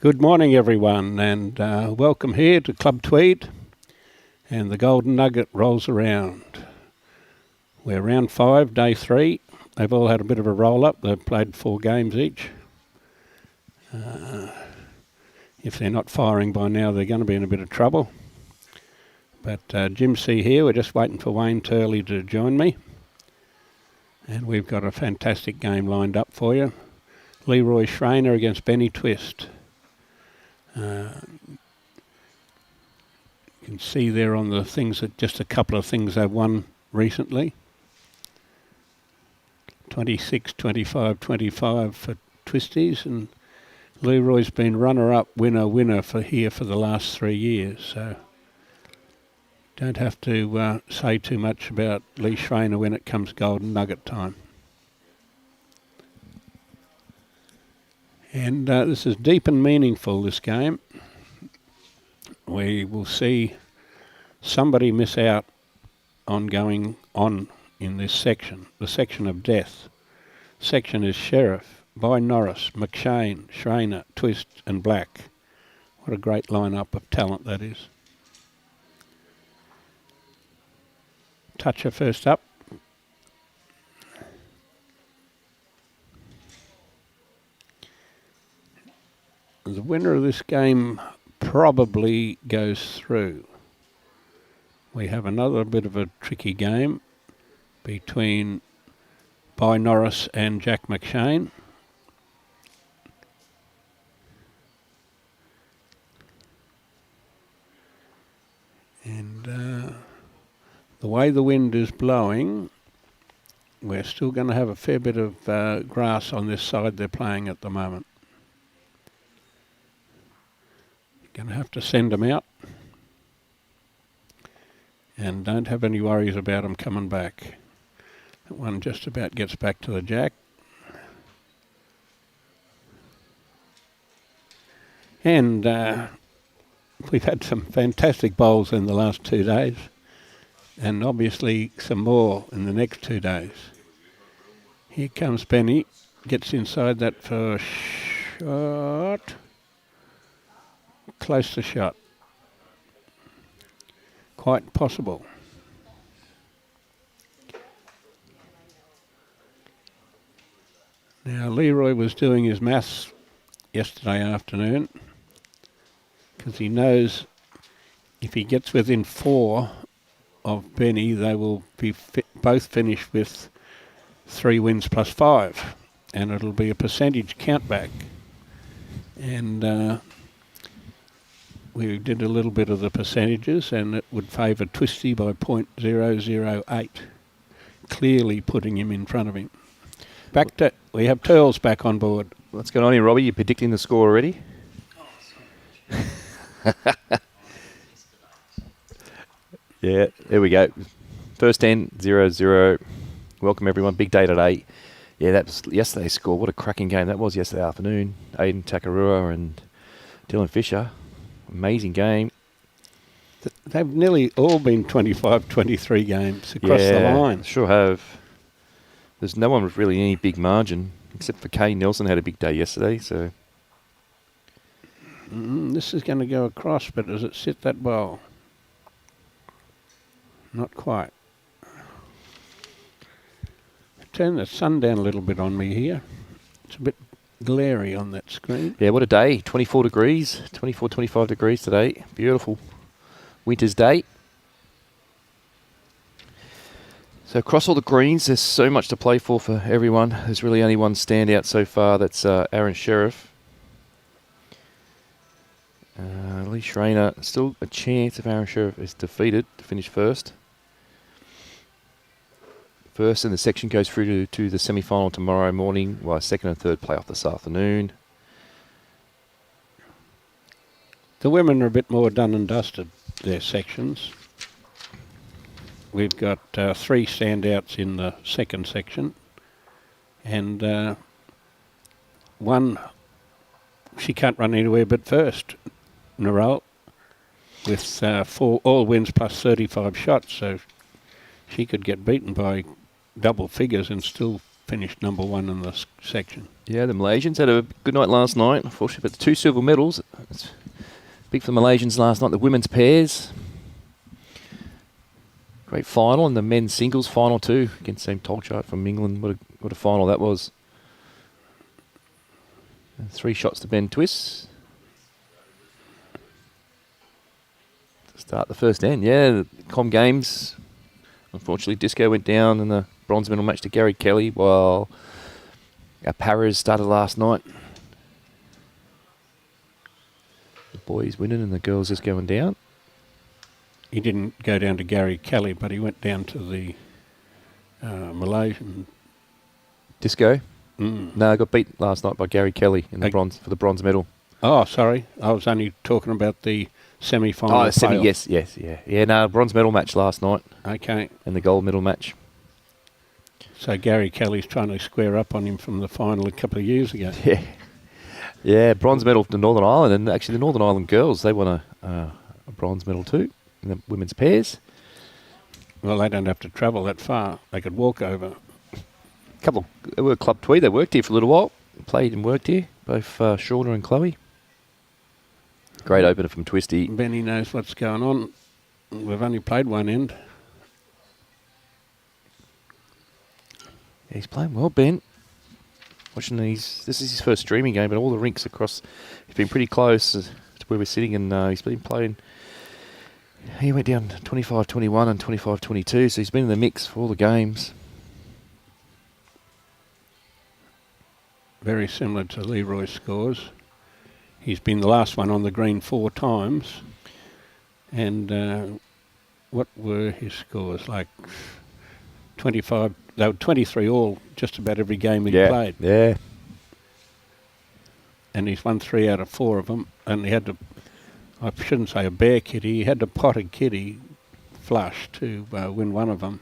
Good morning, everyone, and welcome here to Club Tweed. And the Golden Nugget rolls around. We're round 5, day 3. They've all had a bit of a roll-up. They've played 4 games each. If they're not firing by now, they're going to be in a bit of trouble. But Jim C here, we're just waiting for Wayne Turley to join me. And we've got a fantastic game lined up for you. Leroy Schraner against Benny Twist. You can see there on the things that just a couple of things they've won recently. 26, 25, 25 for Twisties, and Leroy's been runner-up, winner for the last 3 years. So don't have to say too much about Lee Schraner when it comes Golden Nugget time. And this is deep and meaningful, this game. We will see somebody miss out on going on in this section, the section of death. Section is Sheriff, By Norris, McShane, Schraner, Twist and Black. What a great lineup of talent that is. Toucher first up. The winner of this game probably goes through. We have another bit of a tricky game between By Norris and Jack McShane. And the way the wind is blowing, we're still going to have a fair bit of grass on this side they're playing at the moment. Going to have to send them out, and don't have any worries about them coming back. That one just about gets back to the jack. And we've had some fantastic bowls in the last 2 days, and obviously some more in the next 2 days. Here comes Benny, gets inside that first shot. Close to shot. Quite possible. Now Leroy was doing his maths yesterday afternoon because he knows if he gets within 4 of Benny, they will be both finish with 3 wins plus 5, and it'll be a percentage countback. And we did a little bit of the percentages, and it would favour Twisty by 0.008, clearly putting him in front of him. We have Turles back on board. What's going on here, Robbie? You predicting the score already? Yeah, there we go. First 10, 0-0. Welcome everyone. Big day today. Yeah, that was yesterday's score. What a cracking game that was yesterday afternoon. Aidan Takarua and Dylan Fisher. Amazing game. They've nearly all been 25, 23 games across the line. Sure have. There's no one with really any big margin, except for Kay Nelson had a big day yesterday. So this is going to go across, but does it sit that well? Not quite. Turn the sun down a little bit on me here. It's a bit glary on that screen. Yeah, what a day. 24 degrees, 24, 25 degrees today. Beautiful winter's day. So across all the greens, there's so much to play for everyone. There's really only one standout so far. That's Aaron Sheriff. Lee Schraner, still a chance if Aaron Sheriff is defeated to finish first. First in the section goes through to the semi-final tomorrow morning, while second and third play off this afternoon. The women are a bit more done and dusted, their sections. We've got 3 standouts in the second section, and one, she can't run anywhere but first, Narelle, with 4 all wins plus 35 shots, so she could get beaten by double figures and still finished number 1 in the section. Yeah, the Malaysians had a good night last night, unfortunately, but 2 silver medals. It's big for the Malaysians last night. The women's pairs. Great final, and the men's singles final too, against Sam Tolchart from England. What a final that was. And 3 shots to Ben Twist. To start the first end, yeah, the Com Games. Unfortunately, Disco went down in the bronze medal match to Gary Kelly, while our Paras started last night. The boys winning and the girls just going down. He didn't go down to Gary Kelly, but he went down to the Malaysian. Disco? Mm. No, I got beat last night by Gary Kelly in the bronze for the bronze medal. Oh, sorry. I was only talking about the semi-final. Oh, semi, yes, yeah. Yeah, no, bronze medal match last night. Okay. And the gold medal match. So Gary Kelly's trying to square up on him from the final a couple of years ago. Yeah. Yeah, bronze medal to Northern Ireland. And actually the Northern Ireland girls, they won a bronze medal too in the women's pairs. Well, they don't have to travel that far. They could walk over. They were Coast-Tweed. They worked here for a little while. Played and worked here, both Schraner and Chloe. Great opener from Twisty. Benny knows what's going on. We've only played one end. Yeah, he's playing well, Ben. Watching these, this is his first streaming game, but all the rinks across, he's been pretty close to where we're sitting, and he's been playing. He went down 25-21 and 25-22, so he's been in the mix for all the games. Very similar to Leroy's scores. He's been the last one on the green 4 times. And what were his scores? Like 25, they were 23 all, just about every game he played. Yeah. And he's won 3 out of 4 of them. And he had to, I shouldn't say a bare kitty, he had to pot a kitty flush to win one of them.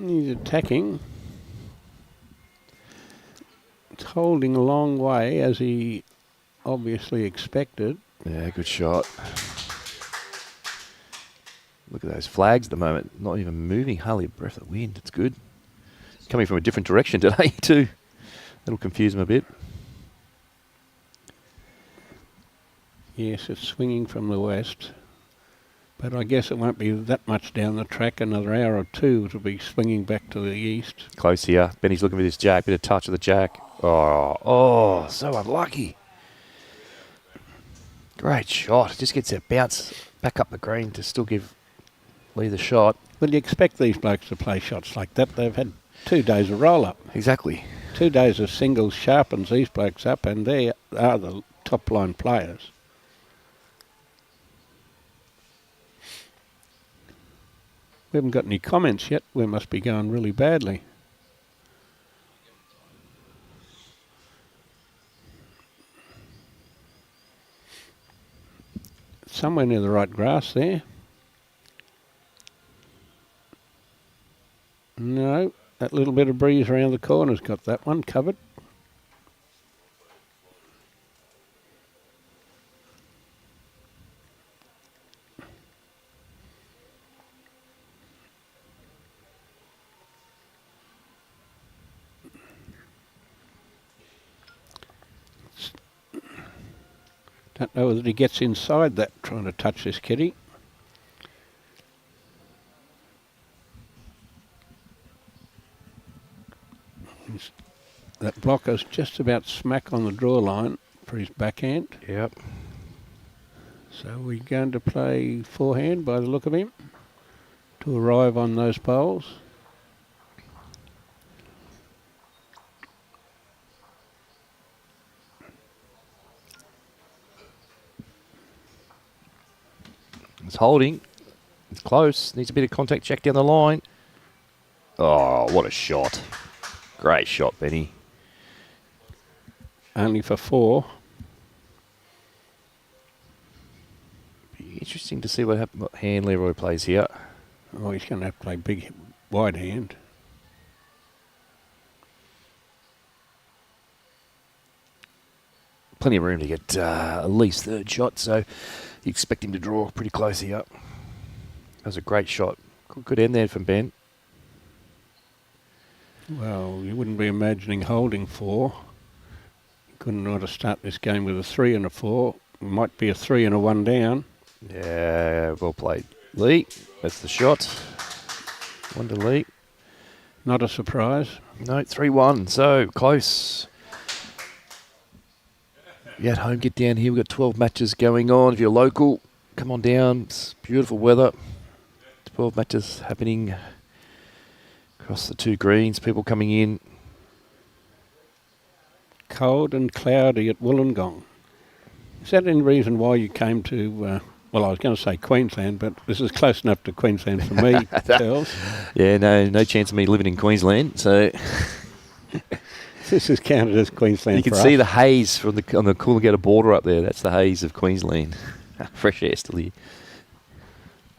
He's attacking. It's holding a long way, as he obviously expected. Yeah, good shot. Look at those flags at the moment. Not even moving. Hardly a breath of wind. It's good. Coming from a different direction today too. That'll confuse him a bit. Yes, it's swinging from the west. But I guess it won't be that much down the track. Another hour or 2 it'll be swinging back to the east. Close here. Benny's looking for this jack. Bit of touch of the jack. Oh, so unlucky. Great shot. Just gets a bounce back up the green to still give Lee the shot. Well, you expect these blokes to play shots like that. They've had 2 days of roll-up. Exactly. 2 days of singles sharpens these blokes up, and they are the top-line players. We haven't got any comments yet. We must be going really badly. Somewhere near the right grass there. No, that little bit of breeze around the corner's got that one covered. Don't know whether he gets inside that, trying to touch this kitty. That blocker's just about smack on the draw line for his backhand. Yep. So we're going to play forehand by the look of him to arrive on those bowls. It's holding. It's close. Needs a bit of contact check down the line. Oh, what a shot. Great shot, Benny. Only for 4. Be interesting to see what hand Leroy plays here. Oh, he's going to have to play big wide hand. Plenty of room to get at least third shot, so you expect him to draw pretty close here. That was a great shot. Good end there from Ben. Well, you wouldn't be imagining holding 4. You couldn't ought to start this game with a 3 and a 4. It might be a 3 and a 1 down. Yeah, well played. Lee, that's the shot. 1 to Lee. Not a surprise. No, 3-1, so close. You at home, get down here. We've got 12 matches going on. If you're local, come on down. It's beautiful weather. 12 matches happening across the 2 greens. People coming in. Cold and cloudy at Wollongong. Is that any reason why you came to, well, I was going to say Queensland, but this is close enough to Queensland for me, Charles. Yeah, no chance of me living in Queensland, so... This is counted as Queensland. You can see the haze from on the Coolangatta border up there. That's the haze of Queensland. Fresh air still here.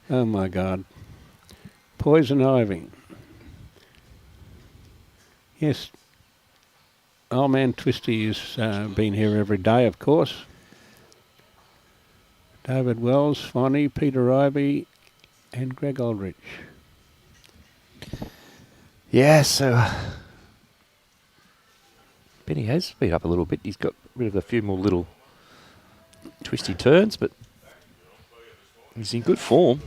Oh my God. Poison ivy. Yes. Old man Twisty has been here every day, of course. David Wells, Fonny, Peter Ivey, and Greg Aldrich. Yeah, so... Benny has speed up a little bit. He's got rid of a few more little twisty turns, but he's in good form.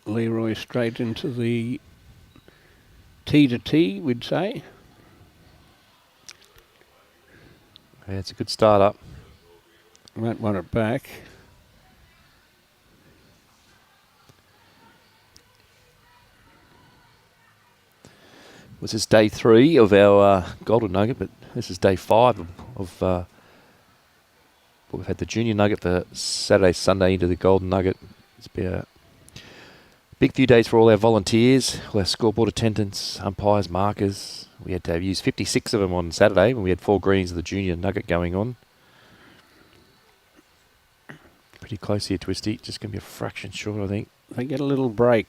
Leroy straight into the T to T, we'd say. Yeah, it's a good start up. Won't want it back. This is day 3 of our Golden Nugget, but this is day 5 of we've had the Junior Nugget for Saturday, Sunday into the Golden Nugget. It's been a big few days for all our volunteers, all our scoreboard attendants, umpires, markers. We had to use 56 of them on Saturday when we had 4 greens of the Junior Nugget going on. Pretty close here, Twisty. Just going to be a fraction short, I think. They get a little break,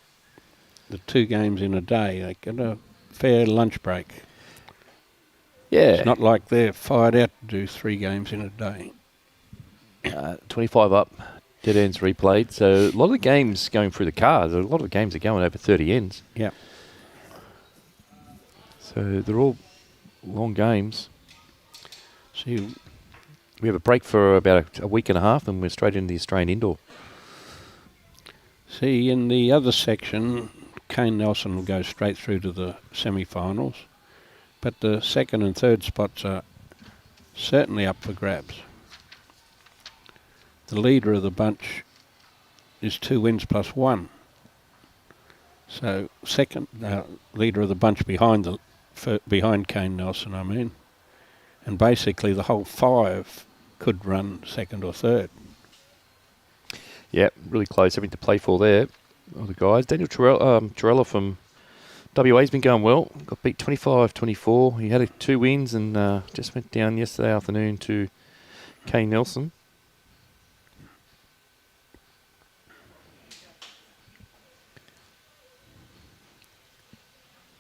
the 2 games in a day. They get a fair lunch break. Yeah. It's not like they're fired out to do 3 games in a day. 25 up, dead ends replayed. So a lot of the games going through the cards, a lot of the games are going over 30 ends. Yeah. So they're all long games. See, we have a break for about a week and a half, and we're straight into the Australian Indoor. see, in the other section, Kane Nelson will go straight through to the semi-finals, but the 2nd and 3rd spots are certainly up for grabs. The leader of the bunch is 2 wins plus 1. So second leader of the bunch behind Kane Nelson, I mean, and basically the whole 5 could run 2nd or 3rd. Yeah, really close, everything to play for there. All the guys. Daniel Torella from WA's been going well. Got beat 25-24. He had 2 wins and just went down yesterday afternoon to Kane Nelson.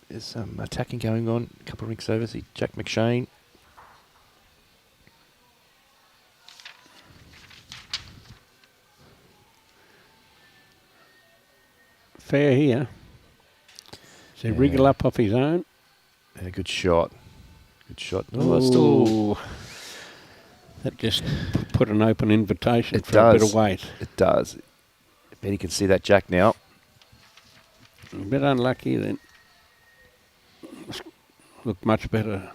There's some attacking going on. A couple of rinks over. See Jack McShane. Fair here. So wriggle up off his own. Yeah, good shot. Good shot. Oh, still. That just put an open invitation for a bit of weight. It does. I bet he can see that jack now. A bit unlucky then. Look much better.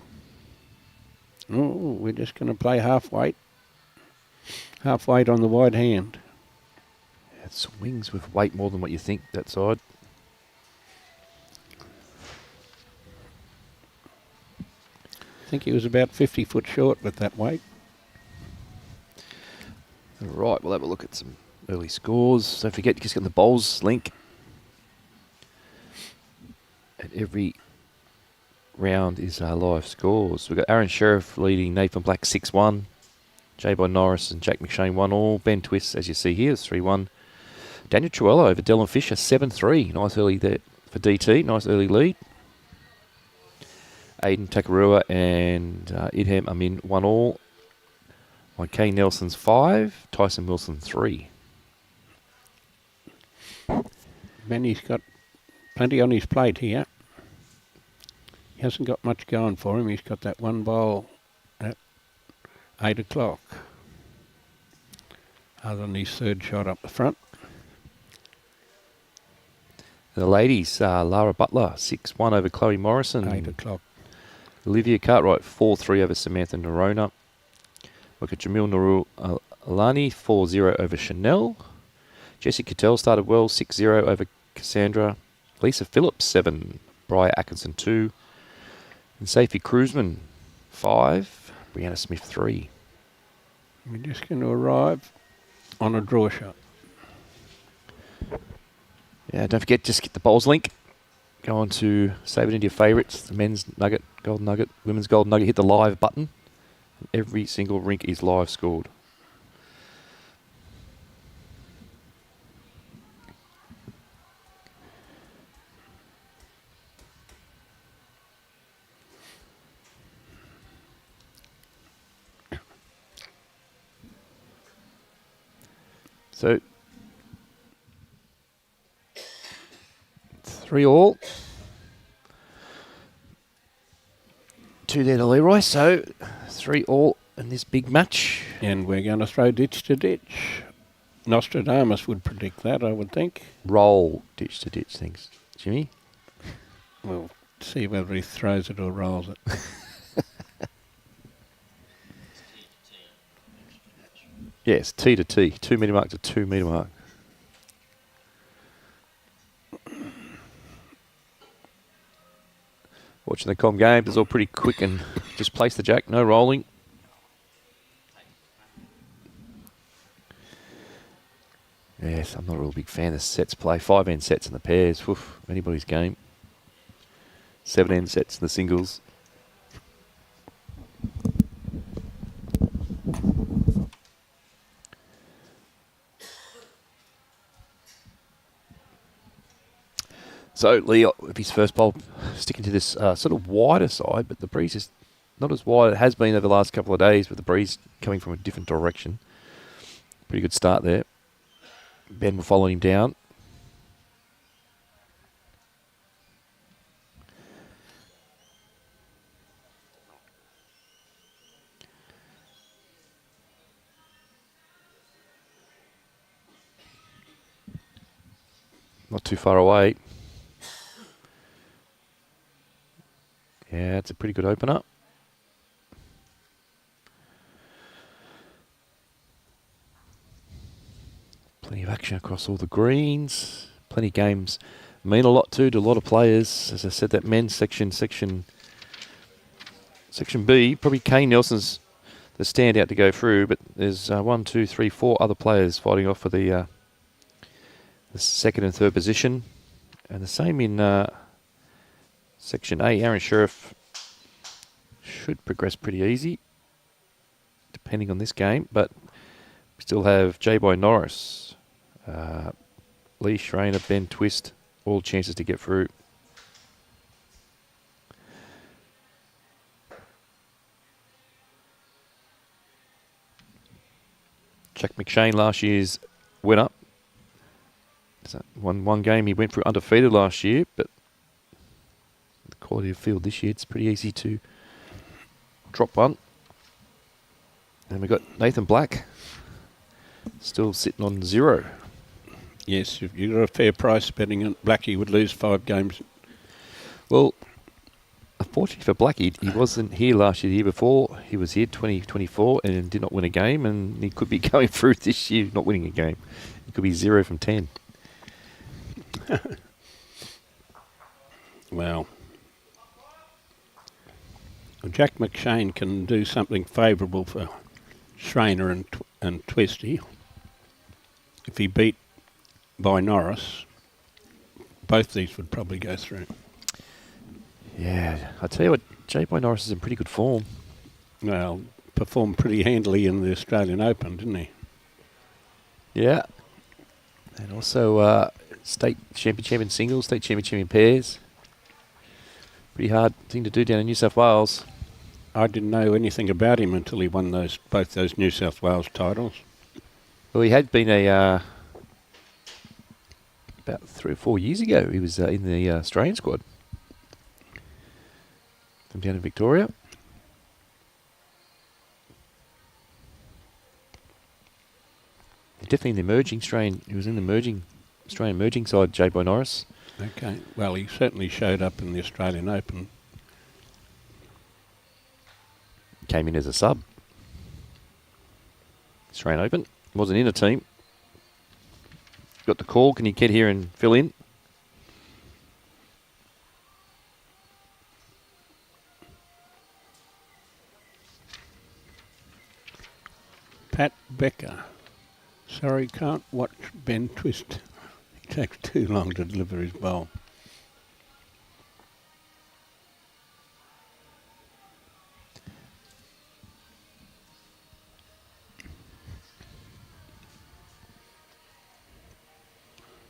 Oh, we're just going to play half weight. Half weight on the wide hand. It swings with weight more than what you think, that side. I think he was about 50 foot short with that weight. All right, we'll have a look at some Early scores. Don't forget, you just get the bowls link. And every round is live scores. We've got Aaron Sheriff leading Nathan Black 6-1. J-Boy Norris and Jack McShane 1-all. Ben Twist, as you see here, is 3-1. Daniel Truello over Dylan Fisher 7-3. Nice early there for DT. Nice early lead. Aiden Takarua and Idham Amin 1-all. Kay Nelson's 5. Tyson Wilson 3. Benny's got plenty on his plate here. He hasn't got much going for him. He's got that one bowl at 8 o'clock. Other than his third shot up the front. The ladies, Lara Butler 6-1 over Chloe Morrison. 8 o'clock. Olivia Cartwright 4-3 over Samantha Nerona. Look at Jamil Nurul Alani 4-0 over Chanel. Jessie Cattell started well 6-0 over Cassandra. Lisa Phillips 7. Briar Atkinson 2. And Safety Cruiseman 5. Brianna Smith 3. We're just going to arrive on a draw shot. Yeah, don't forget, just get the bowls link. Go on to save it into your favourites. The men's nugget, gold nugget, women's gold nugget. Hit the live button. And every single rink is live scored. So 3-all. 2 there to Leroy, so 3-all in this big match. And we're going to throw ditch to ditch. Nostradamus would predict that, I would think. Roll ditch to ditch things. Jimmy? We'll see whether he throws it or rolls it. Yes, T to T. 2 metre mark to 2 metre mark. Watching the com game, it's all pretty quick and just place the jack, no rolling. Yes, I'm not a real big fan of sets play. 5-end sets in the pairs. Oof, anybody's game. 7-end sets in the singles. So Leo, with his first bowl, sticking to this sort of wider side, but the breeze is not as wide. It has been over the last couple of days, with the breeze coming from a different direction. Pretty good start there. Ben will follow him down. Not too far away. Yeah, it's a pretty good opener. Plenty of action across all the greens. Plenty of games mean a lot too to a lot of players. As I said, that men's section B, probably Kane Nelson's the standout to go through, but there's 1, 2, 3, 4 other players fighting off for the second and third position. And the same in Section A. Aaron Sheriff should progress pretty easy, depending on this game, but we still have J-Boy Norris, Lee Schraner, Ben Twist, all chances to get through. Jack McShane, last year's winner. So one game he went through undefeated last year, but the quality of field this year, it's pretty easy to drop one. And we've got Nathan Black still sitting on 0. Yes, if you got a fair price betting on Blackie would lose 5 games. Well, unfortunately for Blackie, he wasn't here last year. The year before, he was here 2024 and did not win a game, and he could be going through this year not winning a game. He could be 0 from 10. Well, Jack McShane can do something favourable for Schraner and Twisty. if he beat by Norris, both these would probably go through. Yeah, I tell you what, J. Norris is in pretty good form. Well, performed pretty handily in the Australian Open, didn't he? Yeah. And also state champion singles, state champion pairs. Pretty hard thing to do down in New South Wales. I didn't know anything about him until he won both those New South Wales titles. Well, he had been about 3 or 4 years ago. He was in the Australian squad from down in Victoria. Definitely in the emerging strain. He was in the Australian emerging side, J. Norris. Okay. Well, he certainly showed up in the Australian Open. Came in as a sub. Australian Open. Wasn't in a team. Got the call. Can you get here and fill in? Pat Becker. Sorry, can't watch Ben twist. It takes too long to deliver his bowl.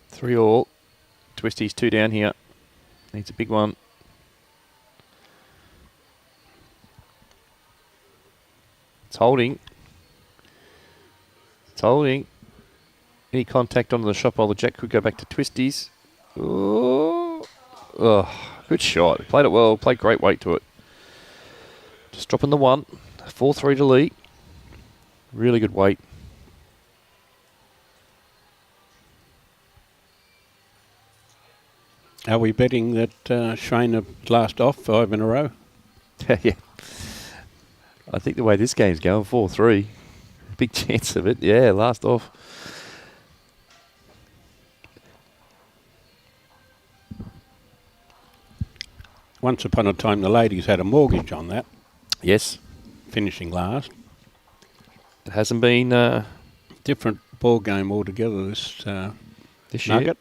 Three all. Twisty's 2 down here. Needs a big one. It's holding. It's holding. Any contact onto the shot while the jack could go back to Twisties. Oh, good shot. Played it well. Played great weight to it. Just dropping the 1. 4-3 to lead. Really good weight. Are we betting that Schraner last off 5 in a row? Yeah. I think the way this game's going, 4-3. Big chance of it. Yeah, last off. Once upon a time, the ladies had a mortgage on that. Yes. Finishing last. It hasn't been... different ball game altogether this this Nugget. year.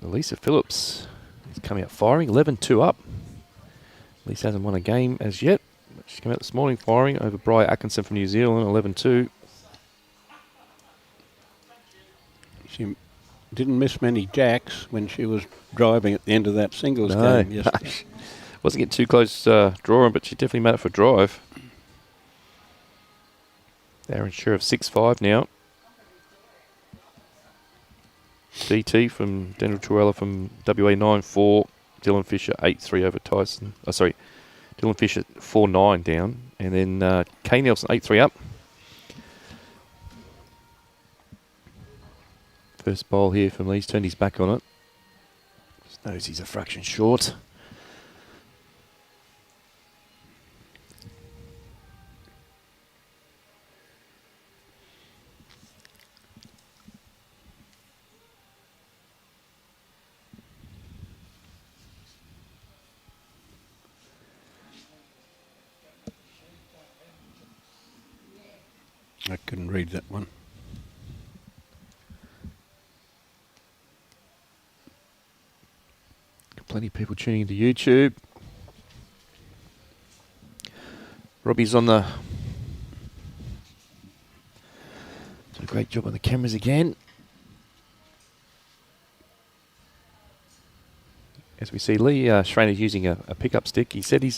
Lisa Phillips is coming out firing, 11-2 up. Lisa hasn't won a game as yet. She's come out this morning firing over Bri Atkinson from New Zealand, 11-2. She didn't miss many jacks when she was driving at the end of that singles game yesterday. Wasn't getting too close drawing, but she definitely made it for drive. Aaron Sheriff 6-5 now. DT from Daniel Torella from WA 9-4. Dylan Fisher 8-3 over Tyson. Dylan Fisher 4-9 down. And then Kay Nelson 8-3 up. First bowl here from Lee's turned his back on it. Just knows he's a fraction short. I couldn't read that one. Plenty of people tuning into YouTube. Robbie's on the... Did a great job on the cameras again. As we see, Lee Schraner using a pickup stick. He said he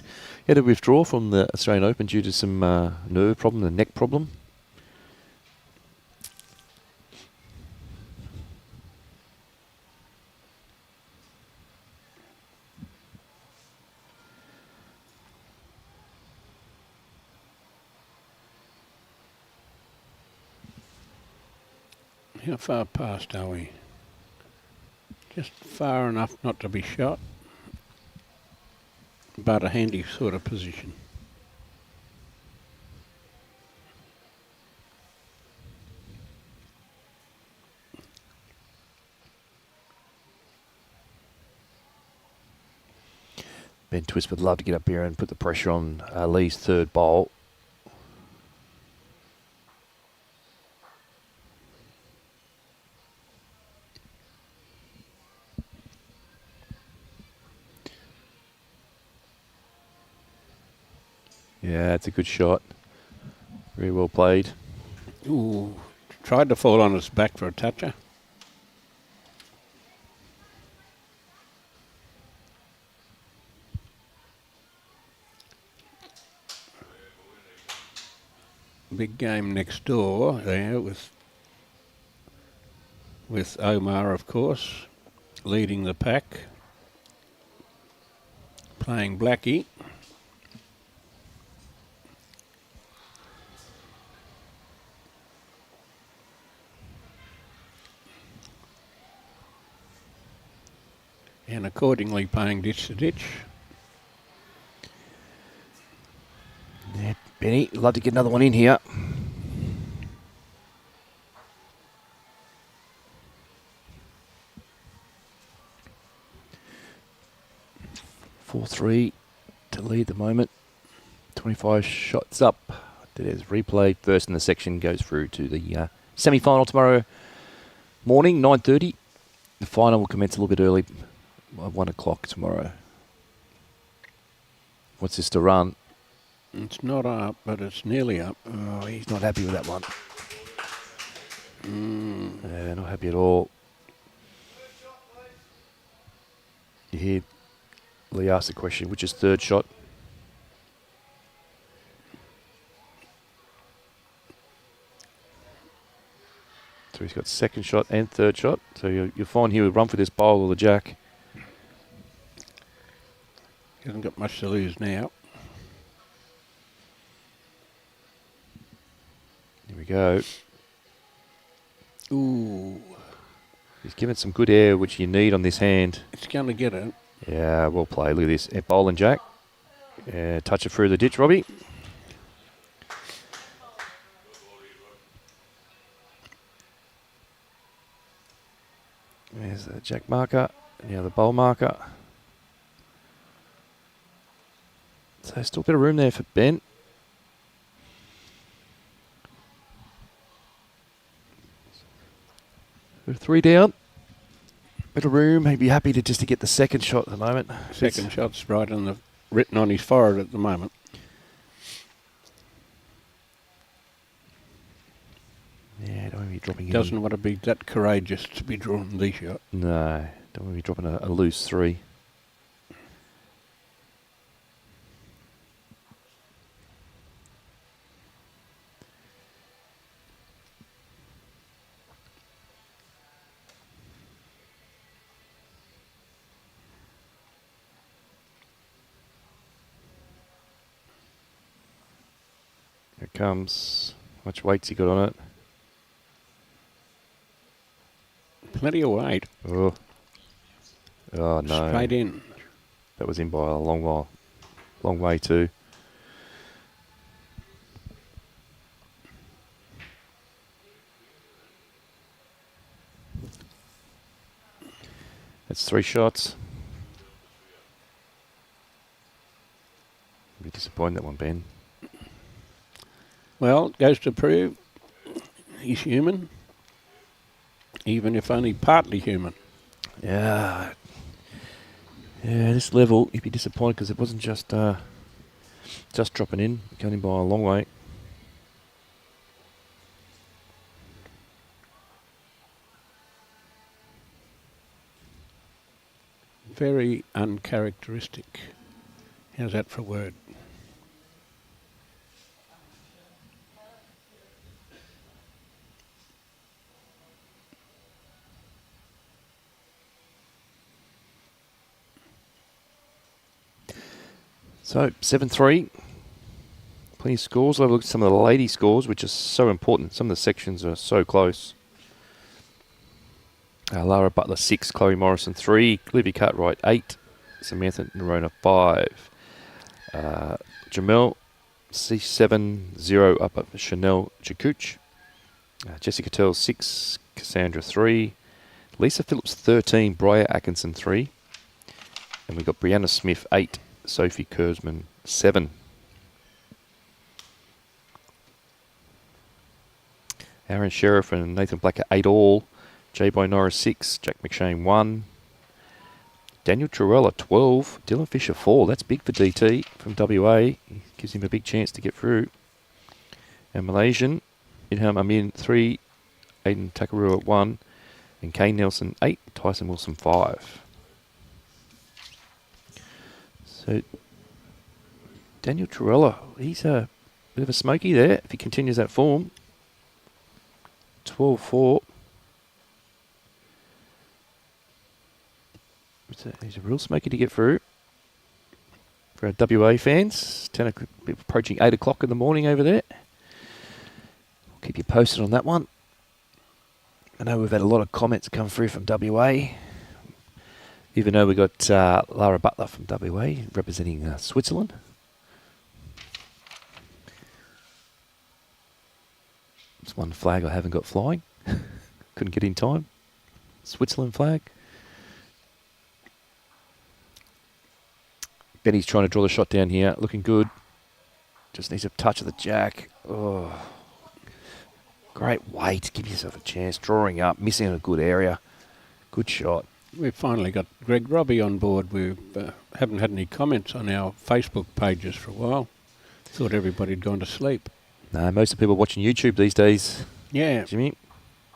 had to withdraw from the Australian Open due to some nerve problem, a neck problem. How far past are we? Just far enough not to be shot, but a handy sort of position. Ben Twist would love to get up here and put the pressure on Lee's third bowl. Yeah, it's a good shot. Very well played. Ooh, tried to fall on its back for a toucher. Big game next door there with Omar, of course, leading the pack, playing Blackie. And accordingly playing ditch to ditch. Yeah, Benny, love to get another one in here. Four-three to lead the moment. 25 shots up. There's replay. First in the section goes through to the semi-final tomorrow morning, 9:30. The final will commence a little bit early, 1 o'clock tomorrow. What's this to run? It's not up, but it's nearly up. Oh, he's not happy with that one. Yeah, not happy at all. You hear Lee ask the question, which is third shot? So he's got second shot and third shot. So you'll find he would run for this bowl or the jack. He hasn't got much to lose now. Here we go. Ooh. He's given some good air, which you need on this hand. It's going to get it. Yeah, well played. Look at this. Bowl and jack. Yeah, touch it through the ditch, Robbie. There's the jack marker. Now the bowl marker. So still a bit of room there for Ben. We're 3 down. Bit of room. He'd be happy to just to get the second shot at the moment. Second shot's right on the written on his forehead at the moment. Yeah, don't want to be dropping. Doesn't want to be that courageous to be drawing the shot. No, don't want to be dropping a loose 3. Here it comes. How much weight's he got on it? Plenty of weight. Oh. Oh no. Straight in. That was in by a long while. Long way too. That's 3 shots. Be disappointed that one, Ben. Well, it goes to prove he's human, even if only partly human. Yeah. Yeah, this level, you'd be disappointed because it wasn't just dropping in, going in by a long way. Very uncharacteristic. How's that for a word? So, 7-3. Plenty of scores. I'll have a look at some of the lady scores, which is so important. Some of the sections are so close. Lara Butler 6, Chloe Morrison 3, Olivia Cartwright 8, Samantha Nerona 5. Jamel C7, 0 up at Chanel Chakouch. Jessica Tell 6, Cassandra 3, Lisa Phillips 13, Briar Atkinson 3. And we've got Brianna Smith 8, Sophie Kurzman 7. Aaron Sheriff and Nathan Blacker 8 all. J. Boy Norris 6. Jack McShane 1. Daniel Trurella 12. Dylan Fisher 4. That's big for DT from WA. He gives him a big chance to get through. And Malaysian, Ilham Amin 3. Aiden Takarua 1. And Kane Nelson 8. Tyson Wilson 5. So Daniel Trurella, he's a bit of a smoky there if he continues that form. 12-4. He's a real smoky to get through. For our WA fans, approaching 8 o'clock in the morning over there. We'll keep you posted on that one. I know we've had a lot of comments come through from WA. Even though we got Lara Butler from WA representing Switzerland. It's one flag I haven't got flying. Couldn't get in time. Switzerland flag. Benny's trying to draw the shot down here. Looking good. Just needs a touch of the jack. Oh, great weight. Give yourself a chance. Drawing up. Missing in a good area. Good shot. We've finally got Greg Robbie on board. We haven't had any comments on our Facebook pages for a while. Thought everybody had gone to sleep. No, most of the people watching YouTube these days. Yeah. Jimmy?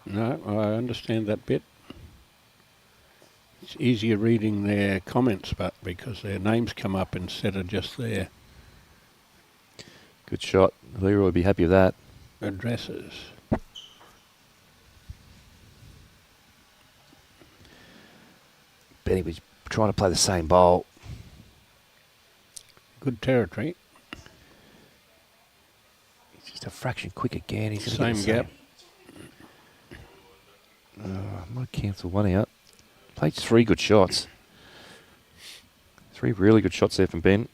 No, I understand that bit. It's easier reading their comments, but because their names come up instead of just their good shot. Leroy would be happy with that. Addresses. Benny was trying to play the same bowl. Good territory. He's just a fraction quick again. He's same gap. Might cancel one out. Played 3 good shots. 3 really good shots there from Ben.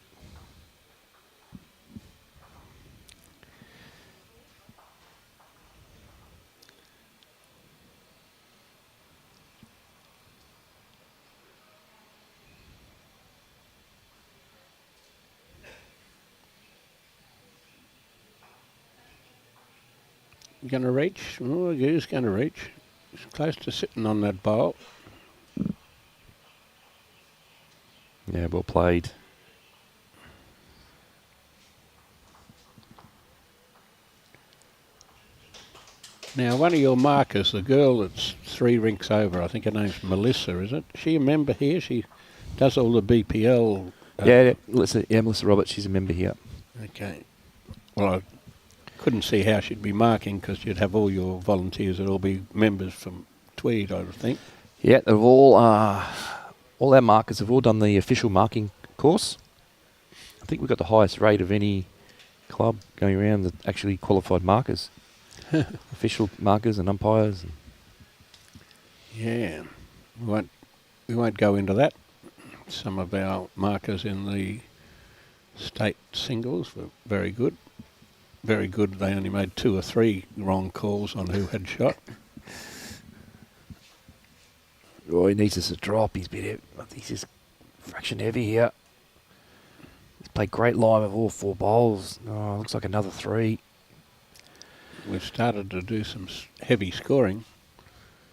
Going to reach? Oh, he's going to reach. He's close to sitting on that bowl. Yeah, well played. Now, one of your markers, the girl that's 3 rinks over, I think her name's Melissa, is it? Is she a member here? She does all the BPL. Melissa Roberts, she's a member here. Okay. Well, I couldn't see how she'd be marking because you'd have all your volunteers that all be members from Tweed, I would think. Yeah, they've all our markers have all done the official marking course. I think we've got the highest rate of any club going around that actually qualified markers. Official markers and umpires. Yeah. We won't go into that. Some of our markers in the state singles were very good. Very good. They only made 2 or 3 wrong calls on who had shot. Oh, he needs us to drop. He's just fraction heavy here. He's played great line of all 4 bowls. Oh, looks like another 3. We've started to do some heavy scoring.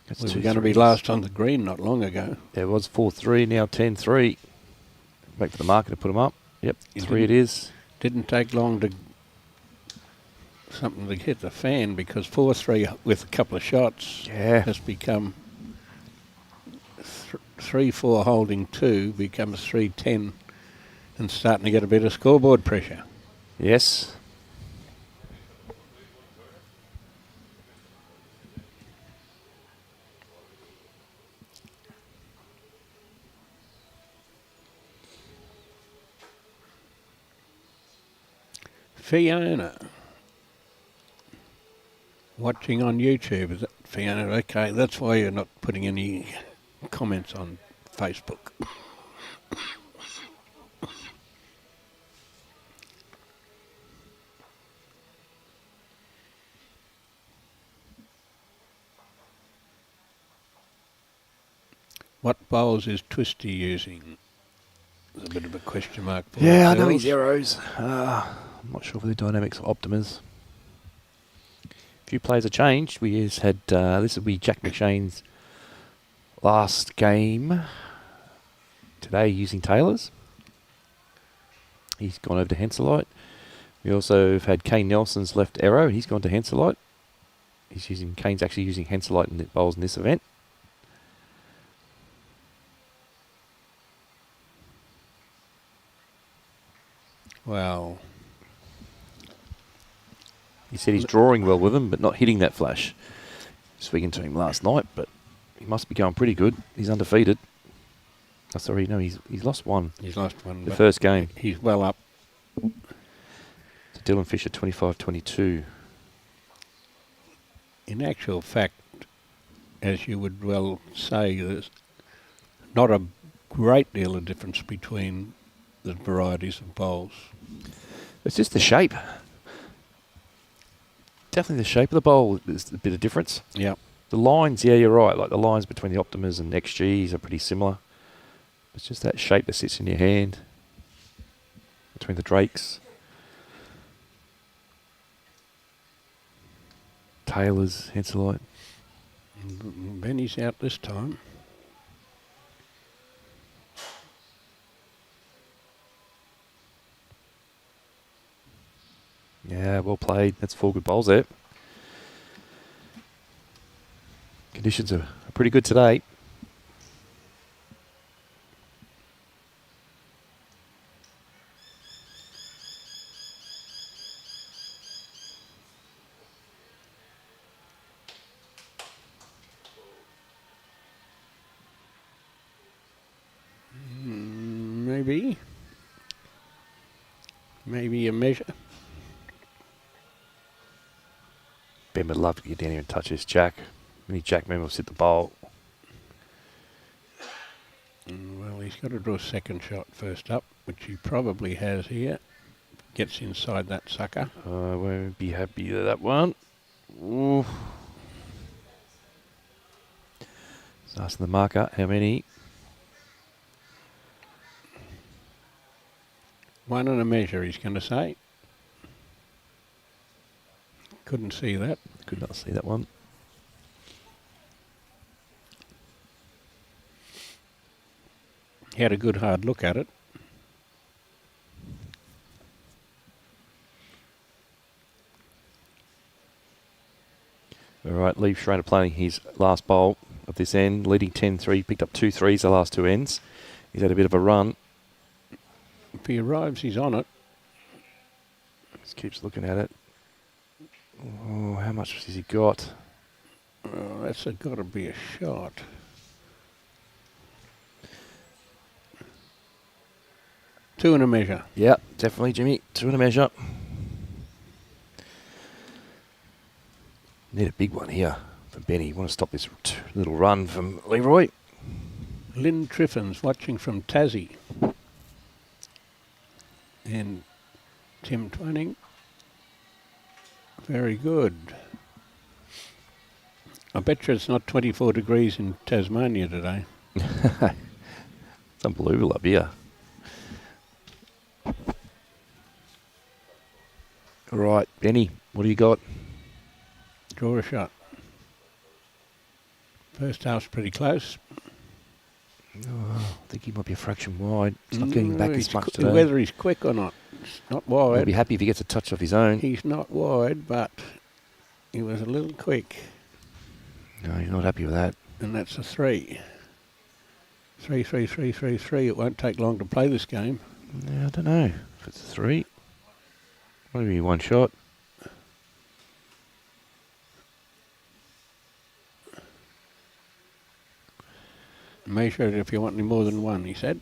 That's we 2 were going to be threes. last on the green not long ago. There was 4-3, now 10-3. Wait for the marker to put them up. Yep, 3 it is. Didn't take long to something to hit the fan because 4-3 with a couple of shots has become 3-4 holding 2 becomes 3-10 and starting to get a bit of scoreboard pressure. Yes. Fiona. Watching on YouTube, is it Fiona? Okay, that's why you're not putting any comments on Facebook. What bowls is Twisty using? There's a bit of a question mark for Yeah, I know ourselves. he's Aeros. I'm not sure for the dynamics of Optimus. A few players have changed. We has had this will be Jack McShane's last game today using Taylor's. He's gone over to Henselite. We also have had Kane Nelson's left Aero. He's gone to Henselite. Kane's actually using Henselite in the bowls in this event. Well, He said he's drawing well with him, but not hitting that flash. Speaking to him last night, but he must be going pretty good. He's undefeated. Oh, sorry, no, he's lost one. he's lost one. The but first game. He's well up. To Dylan Fisher, 25-22. In actual fact, as you would well say, there's not a great deal of difference between the varieties of bowls. It's just the shape. Definitely the shape of the bowl is a bit of difference. Yeah. The lines, yeah, you're right. Like the lines between the Optimas and XGs are pretty similar. It's just that shape that sits in your hand between the Drakes. Taylor's, Henselite. Benny's out this time. Yeah, well played. That's 4 good bowls there. Conditions are pretty good today. Maybe a measure. Ben would love to get down here and touch this Jack. Any Jack member will sit the bowl. Well, he's got to draw a second shot first up, which he probably has here. Gets inside that sucker. I won't be happy with that one. Ooh. Just asking the marker how many. One and a measure, he's going to say. Couldn't see that. Could not see that one. He had a good hard look at it. All right, leave Schraner playing his last bowl of this end, leading 10-3, picked up 2 threes the last 2 ends. He's had a bit of a run. If he arrives, he's on it. Just keeps looking at it. Oh, how much has he got? Oh, that's got to be a shot. Two and a measure. Yeah, definitely, Jimmy. 2 and a measure. Need a big one here from Benny. Want to stop this little run from Leroy. Lynn Triffin's watching from Tassie. And Tim Twining. Very good. I bet you it's not 24 degrees in Tasmania today. It's unbelievable up here. All right, Benny, what do you got? Draw a shot. First half's pretty close. Oh, I think he might be a fraction wide. He's not getting back as much today. Whether he's quick or not, it's not wide. He'll be happy if he gets a touch off his own. He's not wide, but he was a little quick. No, he's not happy with that. And that's a 3. 3, 3, 3, 3, 3. It won't take long to play this game. Yeah, I don't know if it's a 3. Maybe one shot. Measure it if you want any more than one, he said.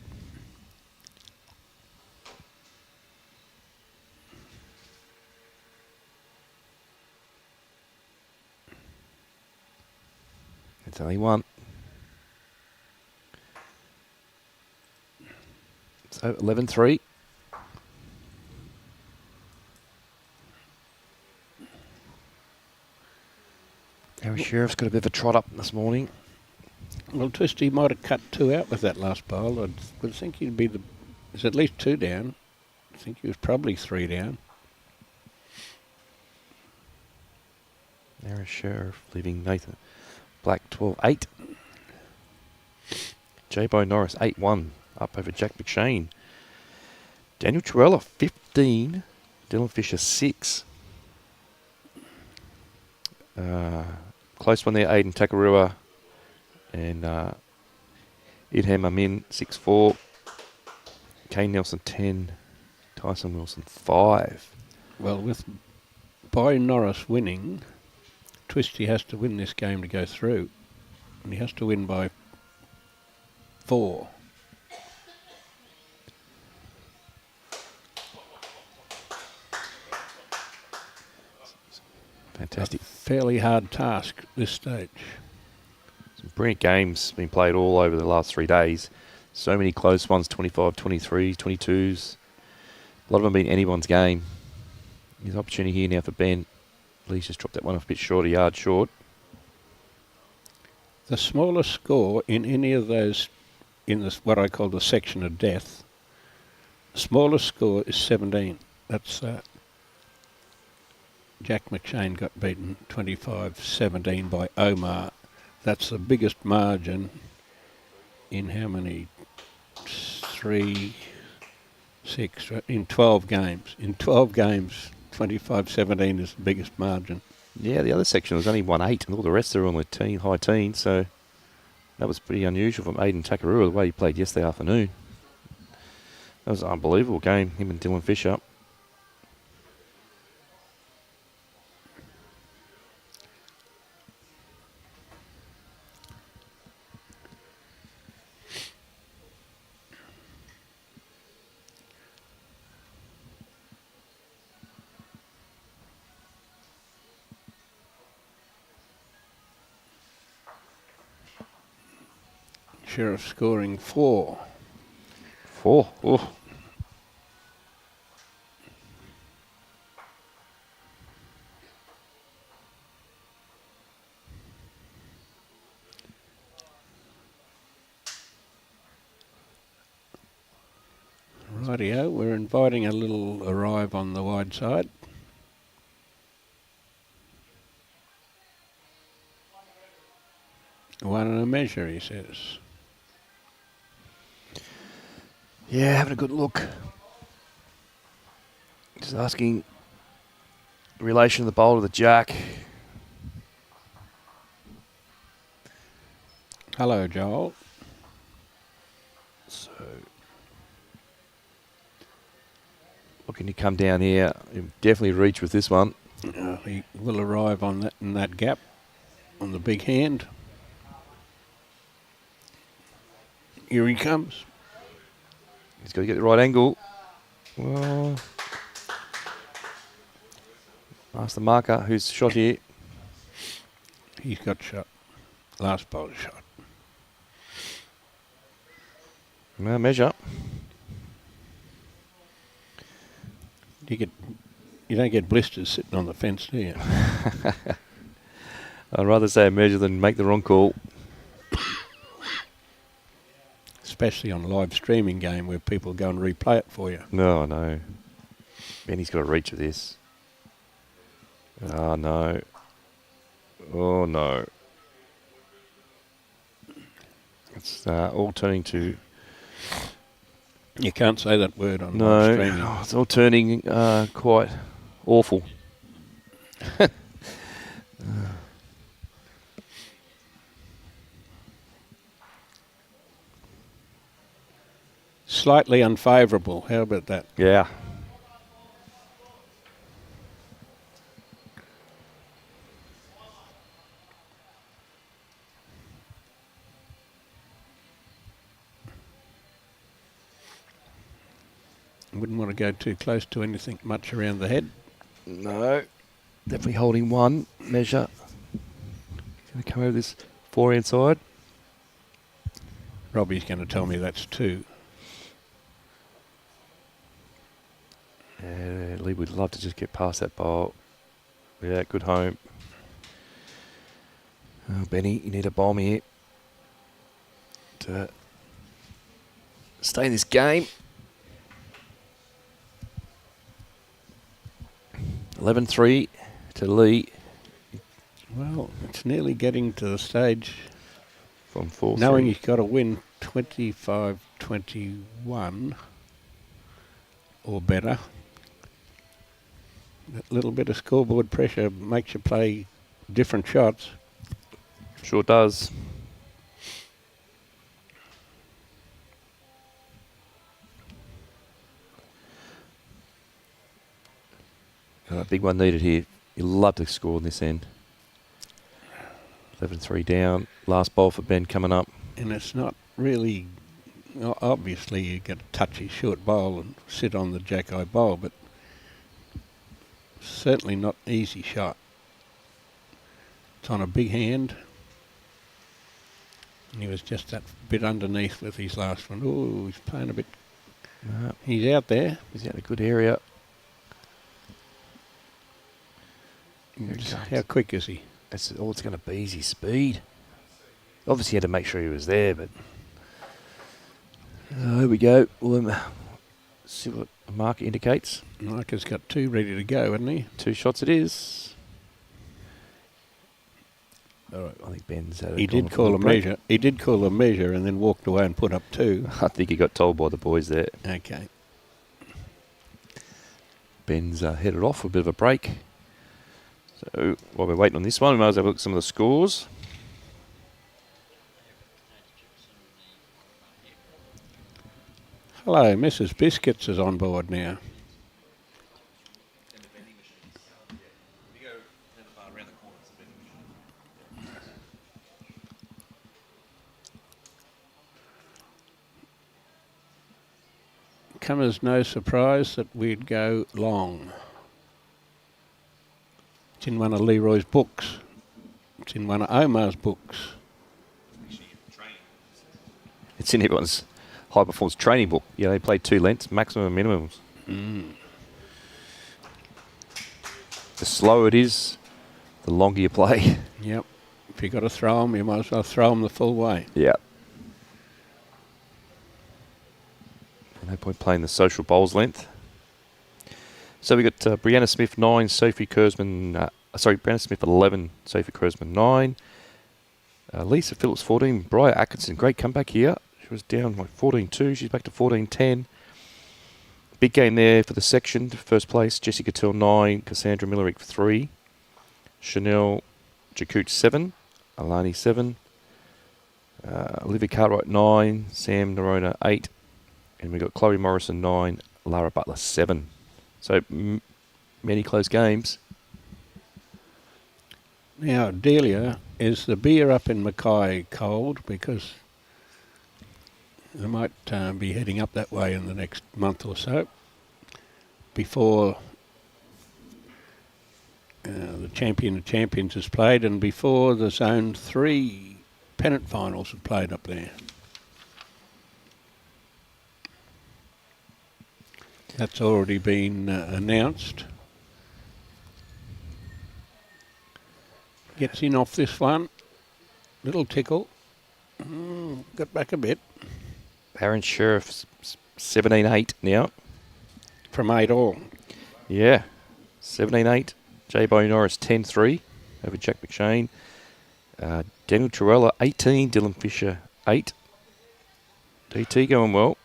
It's only one. So 11-3. Our Sheriff's got a bit of a trot up this morning. Well, Twisty might have cut 2 out with that last bowl. I would think he'd be the There's at least 2 down. I think he was probably 3 down. Aaron Sheriff leaving Nathan Black 12-8. J-Bo Norris 8-1 up over Jack McShane. Daniel Trella 15. Dylan Fisher 6. Close one there, Aiden Takarua and Idham Amin 6-4. Kane Nelson 10. Tyson Wilson 5. Well, with Boy Norris winning, Twisty has to win this game to go through. And he has to win by 4. Fantastic. A fairly hard task at this stage. Some brilliant games been played all over the last 3 days. So many close ones, 25, 23, 22s. A lot of them been anyone's game. There's an opportunity here now for Ben. Lee's just dropped that one off a bit short, a yard short. The smallest score in any of those, in this what I call the section of death, the smallest score is 17. That's Jack McShane got beaten 25-17 by Omar. That's the biggest margin in how many? 3, 6, in 12 games. In 12 games, 25-17 is the biggest margin. Yeah, the other section was only 1-8, and all the rest are on the high teens, so that was pretty unusual from Aiden Takarua, the way he played yesterday afternoon. That was an unbelievable game, him and Dylan Fisher. Sheriff scoring 4. 4. Oh. Rightio, we're inviting a little arrive on the wide side. One and a measure, he says. Yeah, having a good look. Just asking in relation to the bowl of the jack. Hello, Joel. So, looking to come down here. He'll definitely reach with this one. He will arrive on that in that gap on the big hand. Here he comes. He's got to get the right angle. Well, ask the marker who's shot here. He's got shot. Last bowler shot. No measure. You don't get blisters sitting on the fence, do you? I'd rather say a measure than make the wrong call. Especially on a live streaming game where people go and replay it for you. No, no. Benny's got to reach with this. Oh, no. Oh, no. It's all turning to... You can't say that word on live No, streaming. oh, it's all turning quite awful. Slightly unfavourable. How about that? Yeah. Wouldn't want to go too close to anything much around the head. No. Definitely holding one measure. Going to come over this forehand side. Robbie's going to tell me that's 2. Yeah, Lee would love to just get past that bowl. Yeah, good home. Oh, Benny, you need a bomb here to stay in this game. 11-3 to Lee Well, it's nearly getting to the stage, from 4-3. knowing he's got to win 25-21 or better. That little bit of scoreboard pressure makes you play different shots. Sure does. Got a big one needed here. You love to score on this end. 11-3 down. Last bowl for Ben coming up. And it's not really, obviously you get a touchy short bowl and sit on the jack-eye bowl, but certainly not an easy shot. It's on a big hand. And he was just that bit underneath with his last one. Oh, he's playing a bit. No, He's out there. he's out in a good area. How quick is he? That's all it's going to be is his speed. Obviously, he had to make sure he was there, but here we go. We'll see what the marker indicates. Marker's got two ready to go, hasn't he? 2 shots it is. All right, I think Ben's had He did call a measure. He did call a measure and then walked away and put up 2. I think he got told by the boys there. Okay. Ben's headed off for a bit of a break. So while we're waiting on this one, we might as well have a look at some of the scores. Hello, Mrs. Biscuits is on board now. Come as no surprise that we'd go long. It's in one of Leroy's books. It's in one of Omar's books. It's in everyone's high performance training book. Yeah, they play 2 lengths, maximum and minimums. The slower it is, the longer you play. Yep. If you've got to throw them, you might as well throw them the full way. Yeah. No point playing the social bowls length. So we got Brianna Smith 9, Sophie Kurzman. Brianna Smith 11, Sophie Kurzman 9. Lisa Phillips 14. Briar Atkinson, great comeback here. She was down like 14-2. She's back to 14-10. Big game there for the section. First place, Jessica Till 9, Cassandra Millerick 3, Chanel Jakut 7, Alani 7, Olivia Cartwright 9, Sam Nerona 8, and we got Chloe Morrison 9, Lara Butler 7. So many close games. Now, Delia, is the beer up in Mackay cold? Because they might be heading up that way in the next month or so before the Champion of Champions is played and before the Zone 3 pennant finals are played up there. That's already been announced. Gets in off this one. Little tickle. Got back a bit. Aaron Sheriff 17-8 now. From 8 all. Yeah, 17-8. J. Bo Norris 10-3 over Jack McShane. Daniel Torella 18, Dylan Fisher 8. DT going well.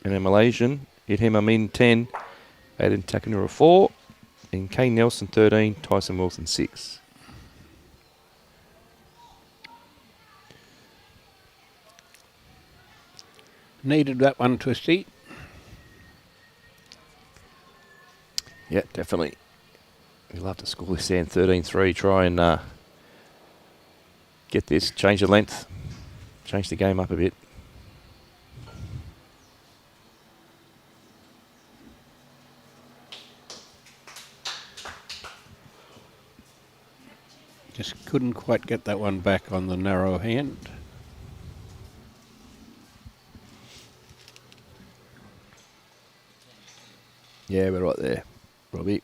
And then Malaysian, Idhem Amin 10, Aiden Takanura 4, and Kane Nelson 13, Tyson Wilson 6. Needed that one, Twisty. Yeah, definitely. We'd love to score this there 13-3. Try and get this, change the length, change the game up a bit. Just couldn't quite get that one back on the narrow hand. Yeah, we're right there, Robbie.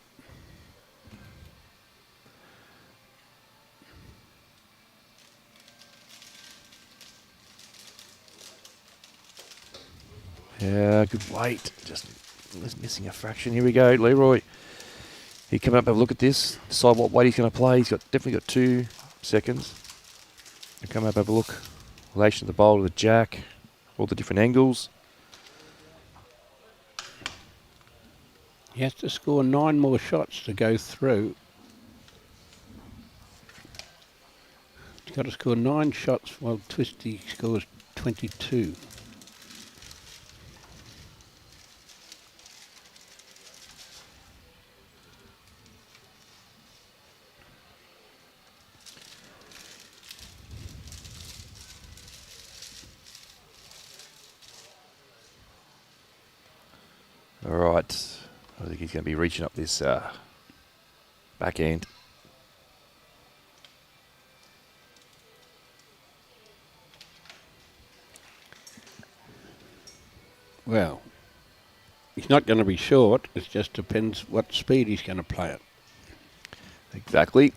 Yeah, good weight. Just missing a fraction. Here we go, Leroy. He come up, have a look at this, decide what weight he's going to play. He's definitely got 2 seconds. He'll come up, have a look. Relation to the bowl, to the jack, all the different angles. He has to score 9 more shots to go through. He's got to score 9 shots while Twisty scores 22. All right. I think he's going to be reaching up this back end. Well, he's not going to be short. It just depends what speed he's going to play it. Exactly.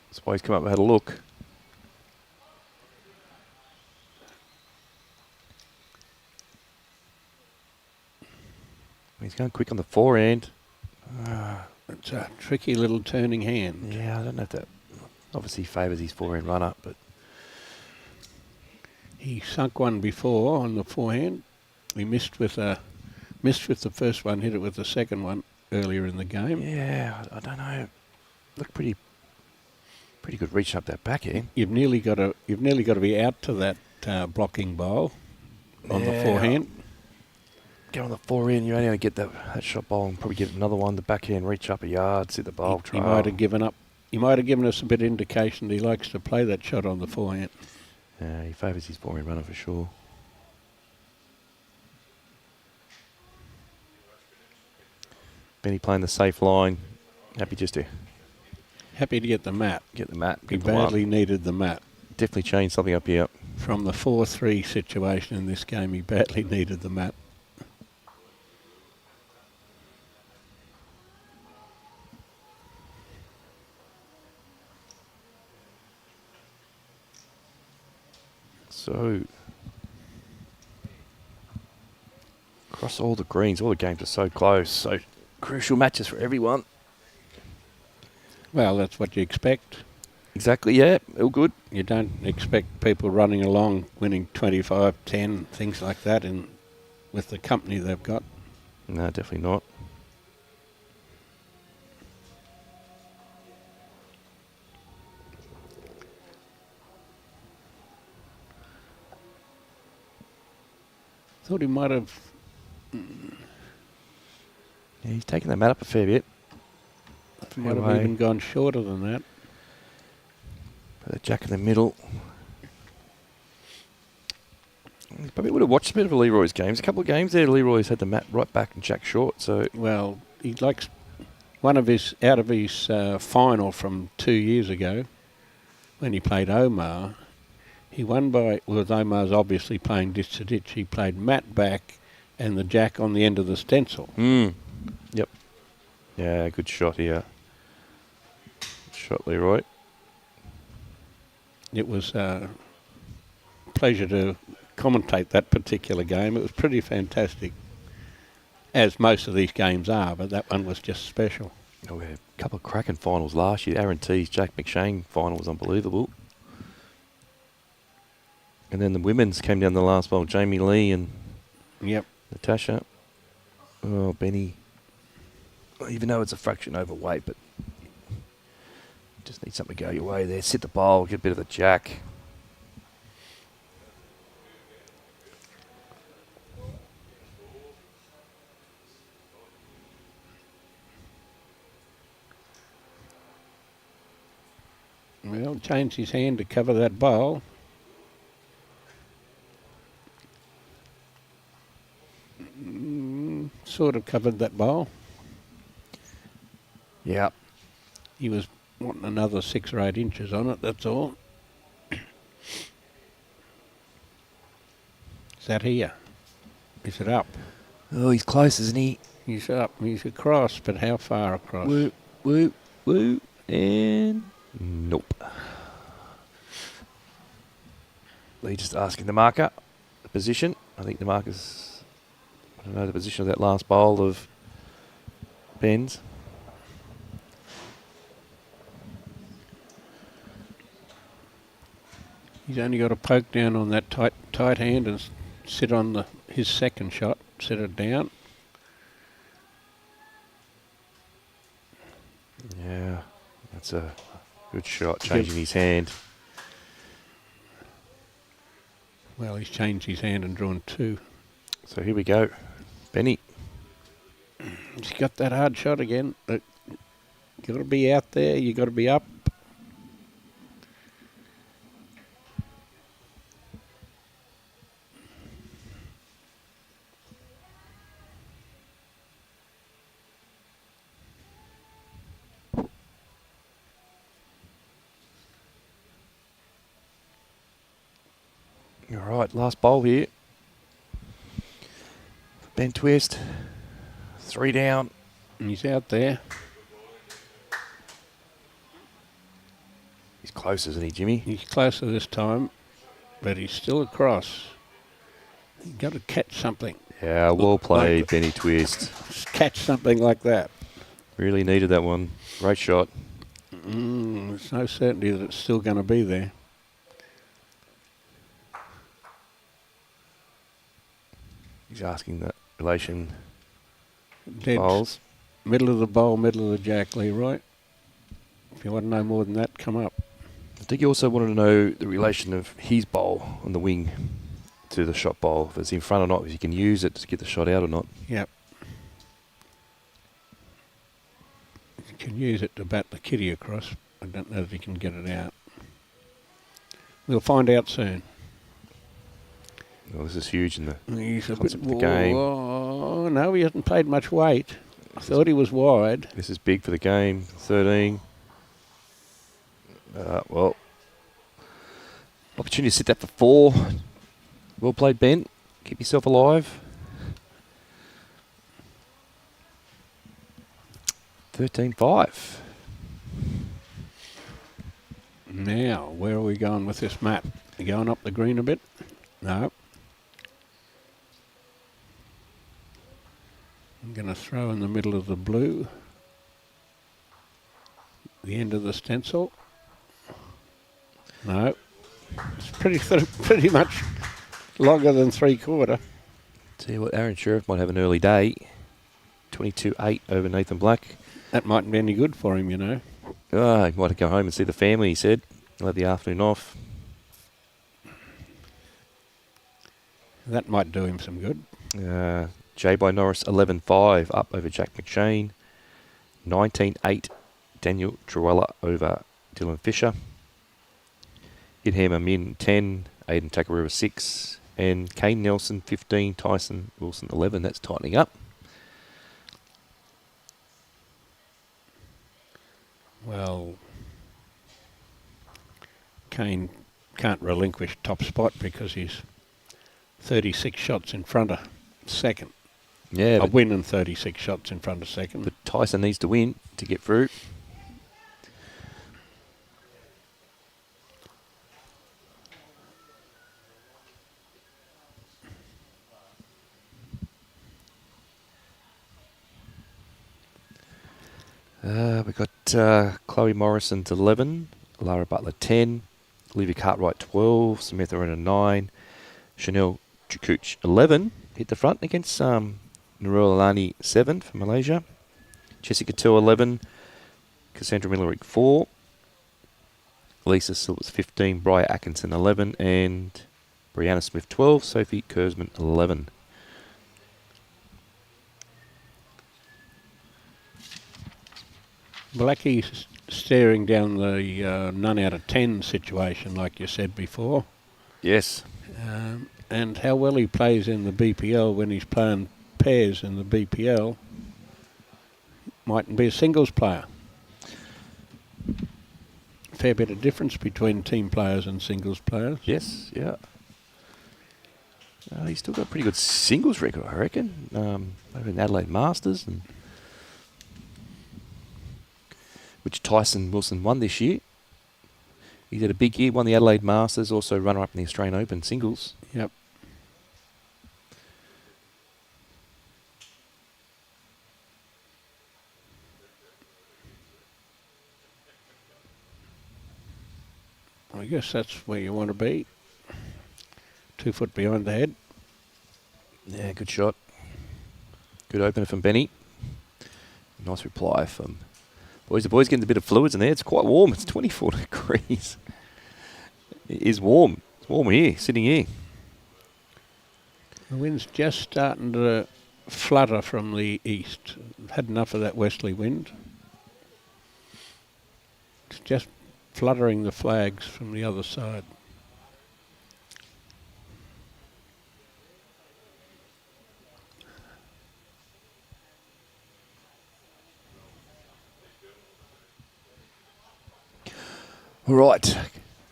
That's why he's come up and had a look. He's going quick on the forehand. It's a tricky little turning hand. Yeah, I don't know if that obviously favours his forehand run-up, but He sunk one before on the forehand. He missed with the first one, hit it with the second one earlier in the game. yeah, I don't know. Looked pretty good reaching up that backhand. You've nearly got to be out to that blocking bowl on the forehand. Go on the forehand, you're only going to get that shot bowl and probably get another one. The backhand reach up a yard, sit the bowl He trail. might have given up. He might have given us a bit of indication that he likes to play that shot on the forehand. Yeah, he favours his forehand runner for sure. Benny playing the safe line. Happy just to Happy to get the mat. get the mat. He Get the one. badly needed the mat. Definitely changed something up here. From the 4-3 situation in this game, he badly needed the mat. So, across all the greens, all the games are so close. So, crucial matches for everyone. Well, that's what you expect. Exactly, yeah. All good. You don't expect people running along, winning 25-10, things like that, with the company they've got. No, definitely not. Thought he might have. Yeah, he's taking that mat up a fair bit. Might have Fairway. even gone shorter than that. Put the jack in the middle. He probably would have watched a bit of Leroy's games. A couple of games there, Leroy's had the mat right back and jack short. So Well, he likes out of his final from 2 years ago, when he played Omar. He won with Omar's obviously playing ditch to ditch. He played mat back and the jack on the end of the stencil. Yep. Yeah, good shot here. Good shot, Leroy. It was a pleasure to commentate that particular game. It was pretty fantastic, as most of these games are, but that one was just special. Oh, we had a couple of cracking finals last year. Aaron T's Jack McShane final was unbelievable. And then the women's came down the last bowl. Jamie Lee and Yep. Natasha. Oh, Benny. Even though it's a fraction overweight, but just need something to go your way there. Sit the bowl, get a bit of the jack. Well, changed his hand to cover that bowl. Sort of covered that bowl. Yeah. He was wanting another 6 or 8 inches on it, that's all. Is that here? Is it up? Oh, he's close, isn't he? He's up. He's across, but how far across? Woo, woo, woo, and nope. Lee just asking the marker, the position. I think the marker's, I don't know the position of that last bowl of Ben's. He's only got to poke down on that tight hand and sit on his second shot, set it down. Yeah, that's a good shot, changing his hand. Well, he's changed his hand and drawn 2. So here we go. Benny. He's got that hard shot again. But you've got to be out there. You've got to be up. All right, last bowl here. Ben Twist. 3 down. And he's out there. He's close, isn't he, Jimmy? He's closer this time, but he's still across. You've got to catch something. Yeah, well played, Benny Twist. Catch something like that. Really needed that one. Great shot. There's no certainty that it's still going to be there. He's asking the relation Dead bowls. middle of the bowl, middle of the jack, Leroy. If you want to know more than that, come up. I think he also wanted to know the relation of his bowl on the wing to the shot bowl. If it's in front or not, if you can use it to get the shot out or not. Yep. You can use it to bat the kitty across. I don't know if you can get it out. We'll find out soon. Well, this is huge in the He's a bit concept of the game. Oh, no, he hasn't played much weight. I thought he was wide. This is big for the game. 13. Well, opportunity to sit that for 4. Well played, Ben. Keep yourself alive. 13-5. Now, where are we going with this map? You going up the green a bit? No. I'm going to throw in the middle of the blue. The end of the stencil. No. It's pretty much longer than 3/4. Tell you what, Aaron Sheriff might have an early day. 22-8 over Nathan Black. That mightn't be any good for him, you know. Oh, he might go home and see the family, he said. He'll have the afternoon off. That might do him some good. Jay by Norris, 11-5 up over Jack McShane. 19-8 Daniel Truella over Dylan Fisher. Idhammer Min, 10. Aiden Takarua, 6. And Kane Nelson, 15. Tyson Wilson, 11. That's tightening up. Well, Kane can't relinquish top spot because he's 36 shots in front of second. Yeah, A win and 36 shots in front of second. but Tyson needs to win to get through. We've got Chloe Morrison to 11, Lara Butler 10, Olivia Cartwright 12, Samantha Renner 9, Chanel Chukuch 11, hit the front against Nurul Alani 7 for Malaysia, Jessica Till 11, Cassandra Millerick 4, Lisa Silvers 15, Briar Atkinson 11, and Brianna Smith 12, Sophie Kurzman 11. Blackie's staring down the none out of 10 situation, like you said before. Yes. And how well he plays in the BPL when he's playing pairs in the BPL. Mightn't be a singles player. Fair bit of difference between team players and singles players. Yes, yeah. He's still got a pretty good singles record, I reckon. Over in Adelaide Masters, and which Tyson Wilson won this year. He's had a big year, won the Adelaide Masters, also runner-up in the Australian Open singles. Yep. We've guess that's where you want to be. 2 foot behind the head. Yeah, good shot. Good opener from Benny. Nice reply from boys. The boys getting a bit of fluids in there. It's quite warm. It's 24 degrees. It is warm. It's warm here, sitting here. The wind's just starting to flutter from the east. Had enough of that westerly wind. It's just fluttering the flags from the other side. All right.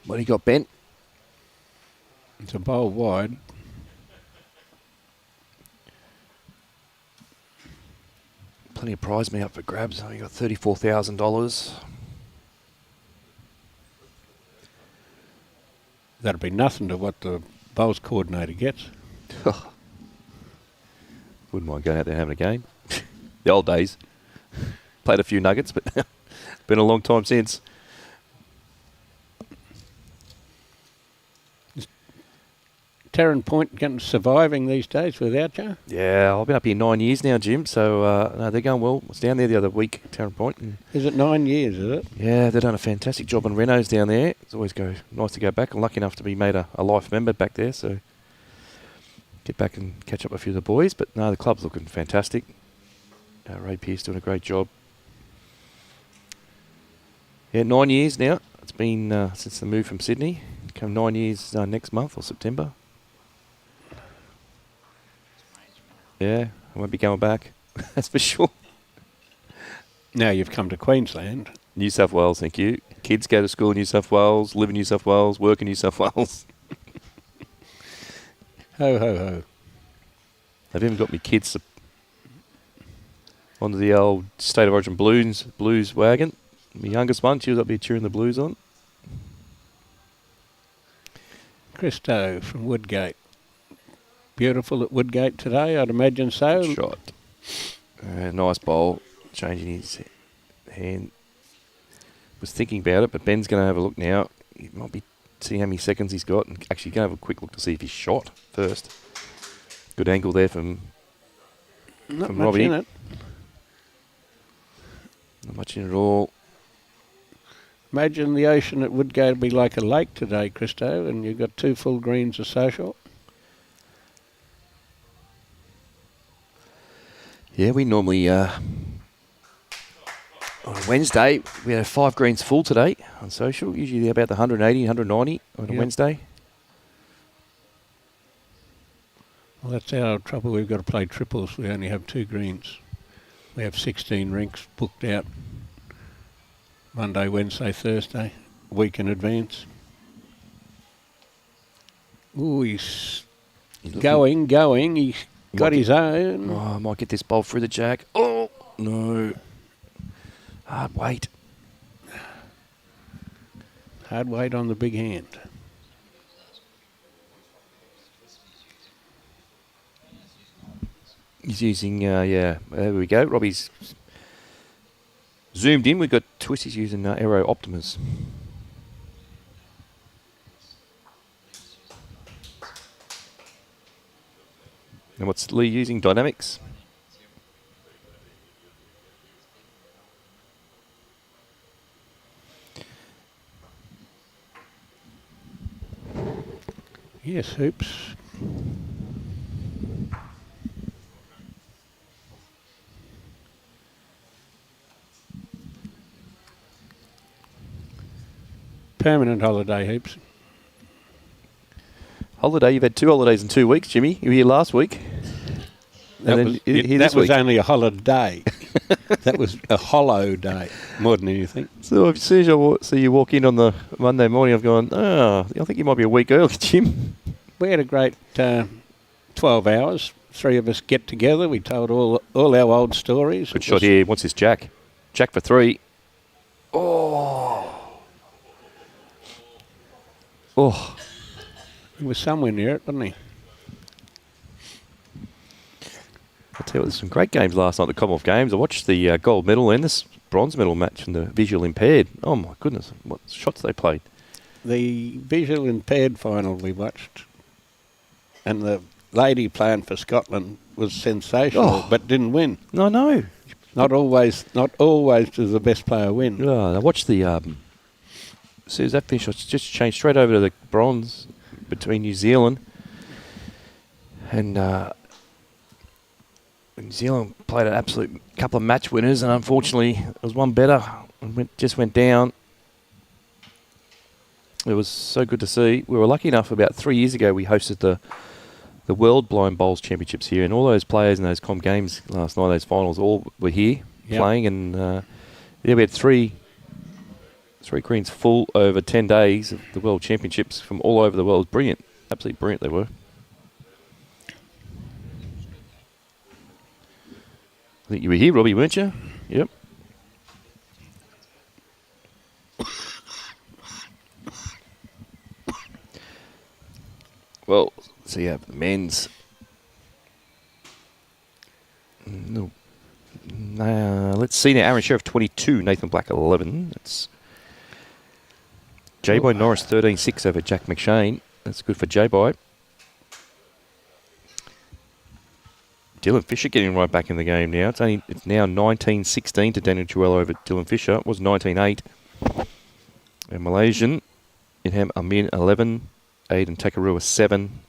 What do you got, Ben? It's a bowl wide. Plenty of prize money up for grabs. You got $34,000. That'd be nothing to what the bowls coordinator gets. Wouldn't mind going out there and having a game. The old days. Played a few nuggets, but been a long time since. Tarrant Point surviving these days without you? Yeah, I've been up here 9 years now, Jim, so no, they're going well. I was down there the other week, Tarrant Point. And Is it 9 years, is it? yeah, they've done a fantastic job on renos down there. It's always nice to go back. I'm lucky enough to be made a life member back there, so get back and catch up with a few of the boys. But no, the club's looking fantastic. Ray Pearce doing a great job. Yeah, 9 years now. It's been since the move from Sydney. Come 9 years next month or September. Yeah, I won't be going back. That's for sure. Now you've come to Queensland. New South Wales, thank you. Kids go to school in New South Wales, live in New South Wales, work in New South Wales. Ho, ho, ho. I've even got my kids onto the old State of Origin blues wagon. My youngest one, she was up here cheering the Blues on. Christo from Woodgate. Beautiful at Woodgate today, I'd imagine so. Good shot. Nice bowl. Changing his hand. Was thinking about it, but Ben's going to have a look now. He might be seeing how many seconds he's got, and actually going to have a quick look to see if he's shot first. Good angle there from Not much Robbie. in it. Not much in it at all. Imagine the ocean at Woodgate would be like a lake today, Christo, and you've got 2 full greens of social. Yeah, we normally, on a Wednesday, we have 5 greens full today on social, usually about the 180, 190 on a Wednesday. Well, that's our trouble. We've got to play triples. We only have 2 greens. We have 16 rinks booked out Monday, Wednesday, Thursday, a week in advance. Ooh, he's going. He's got his own. Oh, I might get this bowl through the jack. Oh, no. Hard weight. Hard weight on the big hand. He's using, there we go. Robbie's zoomed in. We've got Twisty's using Aero Optimas. And what's Lee using? Dynamics? Yes, hoops. Permanent holiday, hoops. Holiday? You've had 2 holidays in 2 weeks, Jimmy. You were here last week. That was only a holiday. That was a hollow day, more than anything. So as soon as I see you walk in on the Monday morning, I've gone, I think you might be a week early, Jim. We had a great 12 hours. 3 of us get together. We told all our old stories. Good shot here. What's this, Jack? Jack for 3. Oh. He was somewhere near it, wasn't he? I'll tell you what, there's some great games last night, the Commonwealth Games. I watched the gold medal and this bronze medal match from the visual impaired. Oh, my goodness. What shots they played. the visual impaired final we watched, and the lady playing for Scotland was sensational, but didn't win. No. Not always does the best player win. I watched the. As soon as that finished, I just changed straight over to the bronze between New Zealand and New Zealand played an absolute couple of match winners, and unfortunately, there was one better and just went down. It was so good to see. We were lucky enough about 3 years ago. We hosted the World Blind Bowls Championships here, and all those players in those comp games last night, those finals, all were here playing, and we had three greens full over 10 days of the World Championships from all over the world. It was brilliant, absolutely brilliant they were. I think you were here, Robbie, weren't you? Yep. Well, so you have the men's. No. Let's see now. Aaron Sheriff 22, Nathan Black 11. That's J-Boy Norris 13-6 over Jack McShane. That's good for J-Boy. Dylan Fisher getting right back in the game now. It's now 19-16 to Daniel Chuelo over Dylan Fisher. It was 19-8. And Malaysian, Ilham Amin 11, Aiden Takarua 7,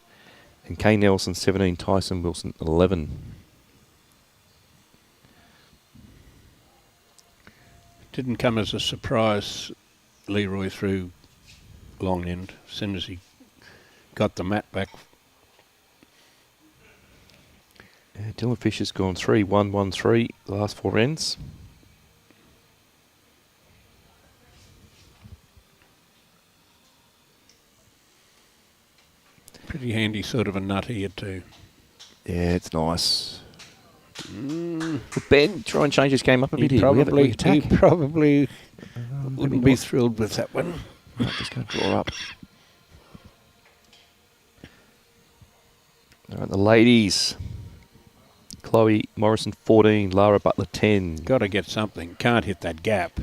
and Kane Nelson 17, Tyson Wilson 11. Didn't come as a surprise, Leroy threw long end as soon as he got the mat back. Dylan Fisher's gone 3-1-1-3 the last 4 ends. Pretty handy sort of a nut here too. Yeah, it's nice. Well, Ben, try and change this game up a bit He here. probably wouldn't be thrilled with that one. I'm just going to draw up. All right, the ladies. Chloe Morrison 14, Lara Butler 10. Got to get something. Can't hit that gap.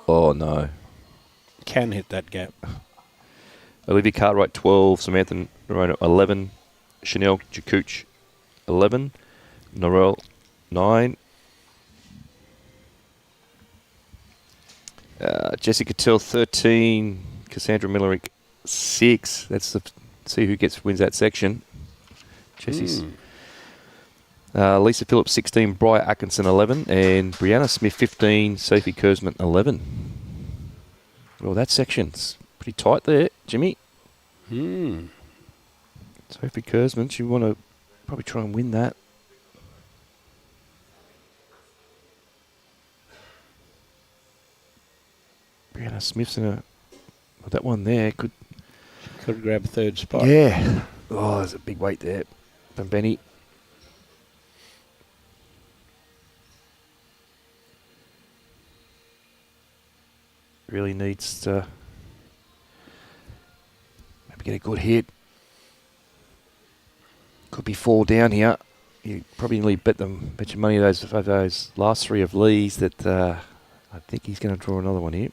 Oh, no. Can hit that gap. Olivia Cartwright 12, Samantha Narono 11, Chanel Jakuch 11, Norel 9, Jessica Till 13, Cassandra Millerick 6. That's the see who wins that section. Jessie's. Lisa Phillips 16, Bri Atkinson 11, and Brianna Smith 15, Sophie Kurzman 11. Well, that section's pretty tight there, Jimmy. Sophie Kurzman, you want to probably try and win that. Brianna Smith's in that one there could grab a third spot. Yeah. Oh, there's a big weight there from Benny. Really needs to maybe get a good hit. Could be 4 down here. You probably nearly bet your money those last 3 of Lee's that I think he's going to draw another one here.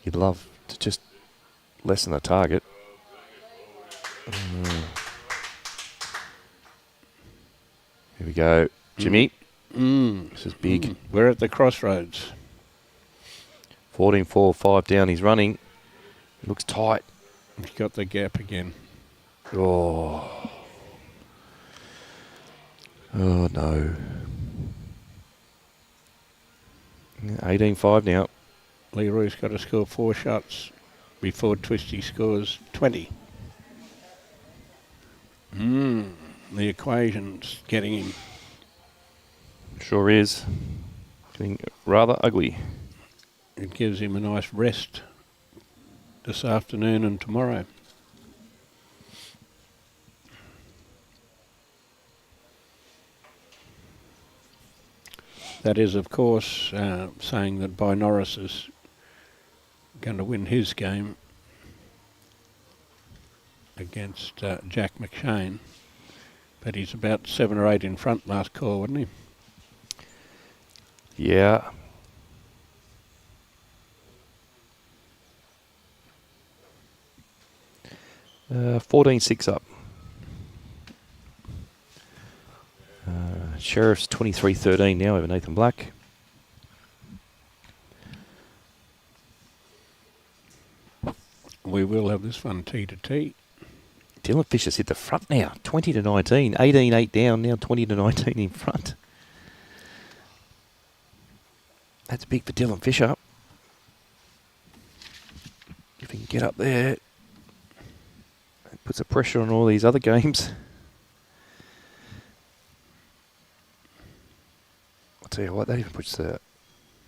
You'd love to just lessen the target. Here we go. Jimmy. This is big. We're at the crossroads. 14-4, 5 down. He's running. It looks tight. He's got the gap again. Oh no. 18-5 now. Leroy's got to score 4 shots before Twisty scores 20. The equation's getting him. Sure is. Getting rather ugly. It gives him a nice rest this afternoon and tomorrow. That is, of course, saying that By Norris is going to win his game against Jack McShane. But he's about 7 or 8 in front last call, wasn't he? Yeah. 14-6 up. Sheriff's 23-13 now over Nathan Black. We will have this one T to T. Dylan Fisher's hit the front now, 20-19. 18-8 down, now 20-19 in front. That's big for Dylan Fisher. If he can get up there, it puts the pressure on all these other games. I'll tell you what, that even puts our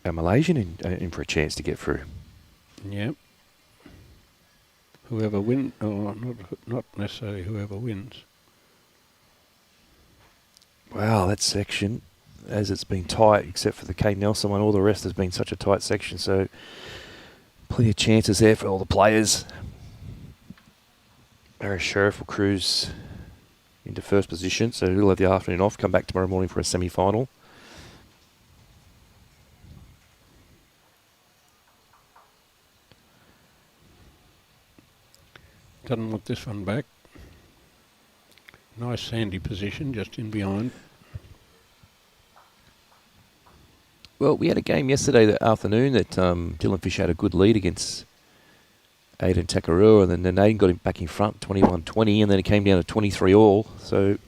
Malaysian in for a chance to get through. Yep. Whoever wins, or not necessarily whoever wins. Wow, that section, as it's been tight, except for the Kate Nelson one, all the rest has been such a tight section, so plenty of chances there for all the players. Irish Sheriff will cruise into first position, so he'll have the afternoon off, come back tomorrow morning for a semi-final. Doesn't want this one back. Nice sandy position just in behind. Well, we had a game yesterday that afternoon that Dylan Fisher had a good lead against Aiden Takarua, and then Aiden got him back in front, 21-20, and then it came down to 23 all. So,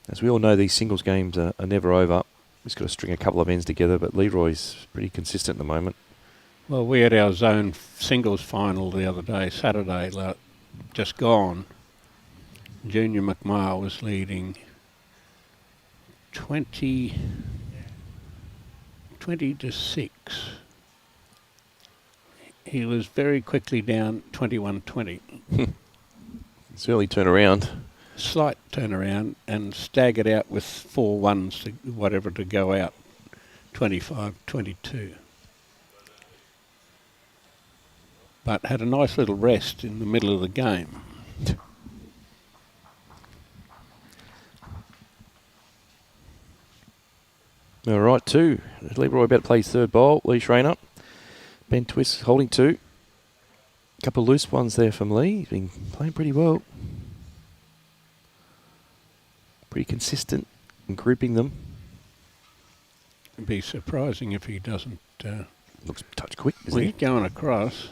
as we all know, these singles games are never over. He's got to string a couple of ends together, but Leroy's pretty consistent at the moment. Well, we had our zone singles final the other day, Saturday, just gone. Junior McMahon was leading 20 to 6. He was very quickly down 21-20. It's early turnaround. Slight turnaround and staggered out with 4 ones to whatever to go out, 25-22. But had a nice little rest in the middle of the game. All right, 2. Leroy about to play his third bowl. Lee Schraner. Ben Twist holding 2. Couple of loose ones there from Lee. He's been playing pretty well. Pretty consistent in grouping them. It'd be surprising if he doesn't. Looks a touch quick, Well, he's going across.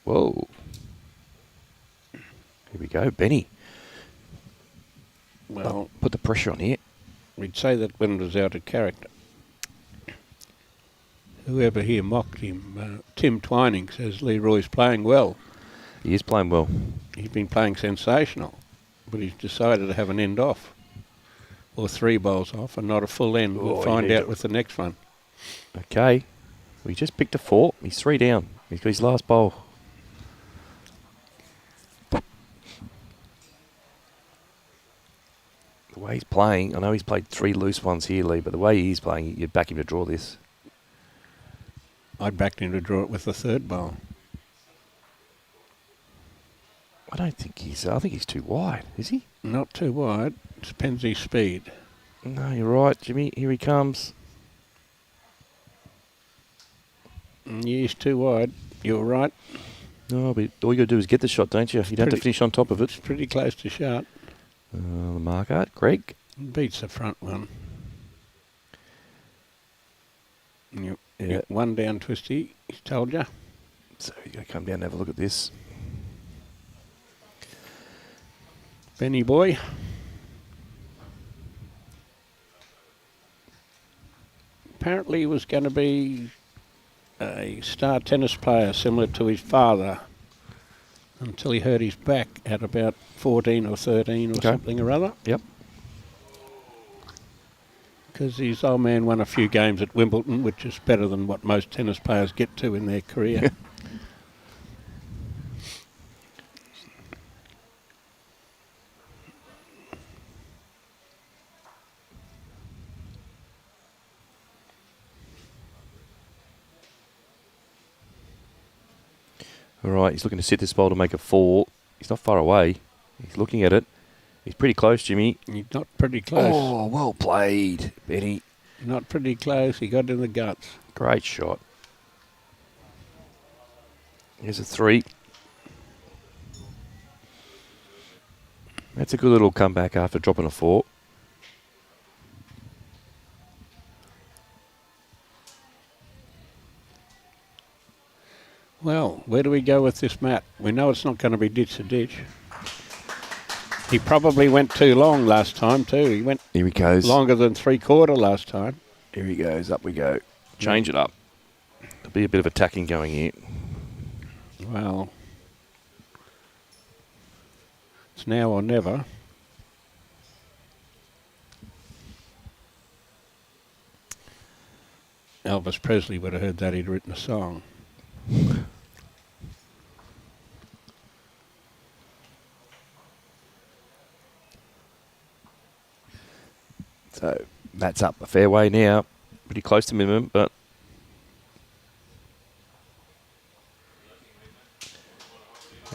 Whoa. Here we go, Benny. Well, put the pressure on here. we'd say that when it was out of character. Whoever here mocked him, Tim Twining, says Leroy's playing well. He is playing well. He's been playing sensational, but he's decided to have an end off, or 3 bowls off, and not a full end. We'll find out with the next one. Okay. We just picked a 4. He's 3 down. He's got his last bowl. The way he's playing, I know he's played 3 loose ones here, Lee, but the way he's playing, you'd back him to draw this. I'd backed him to draw it with the 3rd bowl. I don't think I think he's too wide, is he? Not too wide. Depends his speed. No, you're right, Jimmy. Here he comes. Yeah, he's too wide. You're right. No, but all you got to do is get the shot, don't you? You don't have to finish on top of it. It's pretty close to shot. The marker, Greg. Beats the front one. Yeah. 1 down, Twisty. He's told you. So you're going to come down and have a look at this. Benny boy. Apparently he was going to be a star tennis player similar to his father until he hurt his back at about 14 or 13 or something or other. Yep. Because his old man won a few games at Wimbledon, which is better than what most tennis players get to in their career. All right, he's looking to sit this bowl to make a 4. He's not far away. He's looking at it. He's pretty close, Jimmy. He's not pretty close. Oh, well played, Benny. Not pretty close. He got it in the guts. Great shot. Here's a 3. That's a good little comeback after dropping a 4. Well, where do we go with this Matt? We know it's not going to be ditch to ditch. He probably went too long last time too. He went Here he goes. Longer than 3/4 last time. Here he goes. Up we go. Change it up. There'll be a bit of attacking going here. Well, it's now or never. Elvis Presley would have heard that he'd written a song. So that's up a fair way now. Pretty close to minimum, but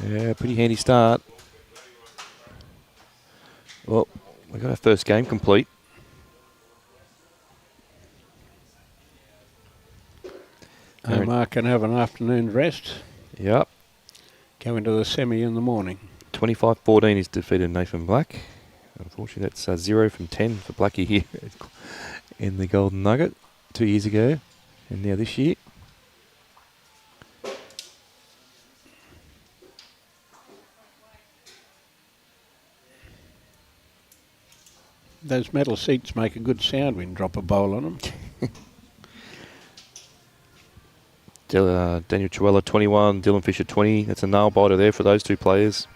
yeah, pretty handy start. Well, we got our first game complete. Omar can have an afternoon rest. Yep. Go into the semi in the morning. 25-14 is defeated Nathan Black. Unfortunately, that's 0 from 10 for Blackie here in the Golden Nugget 2 years ago, and now this year. Those metal seats make a good sound when you drop a bowl on them. Daniel Chuella 21, Dylan Fisher 20. That's a nail biter there for those two players.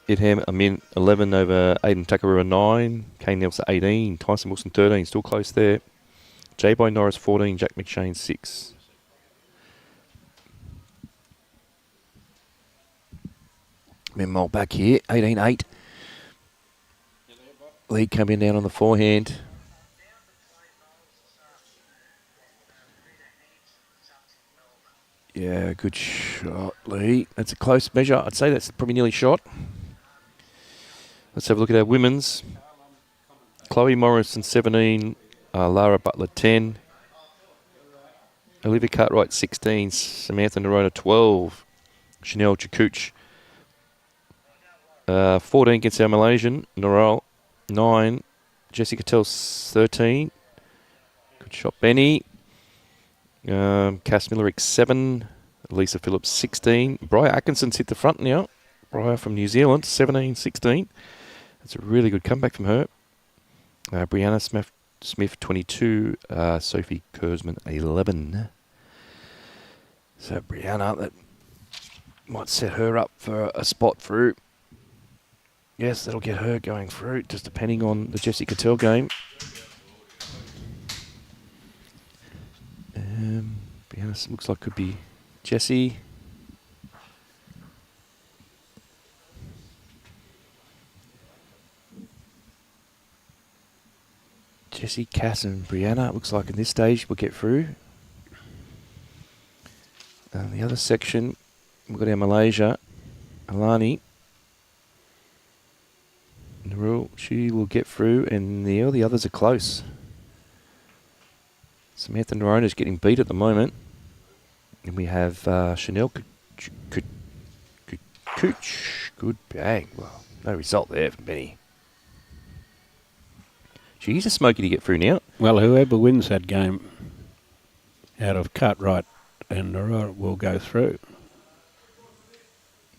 Idham Amin 11 over Aiden Takarua 9. Kane Nelson 18. Tyson Wilson 13. Still close there. J-Boy Norris 14. Jack McShane 6. Mimol back here. 18-8. Lead coming down on the forehand. Yeah, good shot, Lee. That's a close measure. I'd say that's probably nearly shot. Let's have a look at our women's. Chloe Morrison, 17. Lara Butler, 10. Olivia Cartwright, 16. Samantha Nerona, 12. Chanel Chakouch, 14 against our Malaysian. Noral, 9. Jessica Tells, 13. Good shot, Benny. Cass Millerick, 7. Lisa Phillips, 16. Briar Atkinson's hit the front now. Briar from New Zealand, 17-16. That's a really good comeback from her. Brianna Smith 22. Sophie Kurzman, 11. So Brianna, that might set her up for a spot through. Yes, that'll get her going through, just depending on the Jessica Tell game. Brianna looks like could be Jessie. Jessie, Cass and Brianna, it looks like in this stage we'll get through. The other section, we've got our Malaysia, Alani. Narul, she will get through, and all the others are close. Samantha Nerona's getting beat at the moment. And we have Chanel Cooch. Good bag. Well, no result there for Benny. She's a smoky to get through now. Well, whoever wins that game out of Cartwright and Nerona will go through,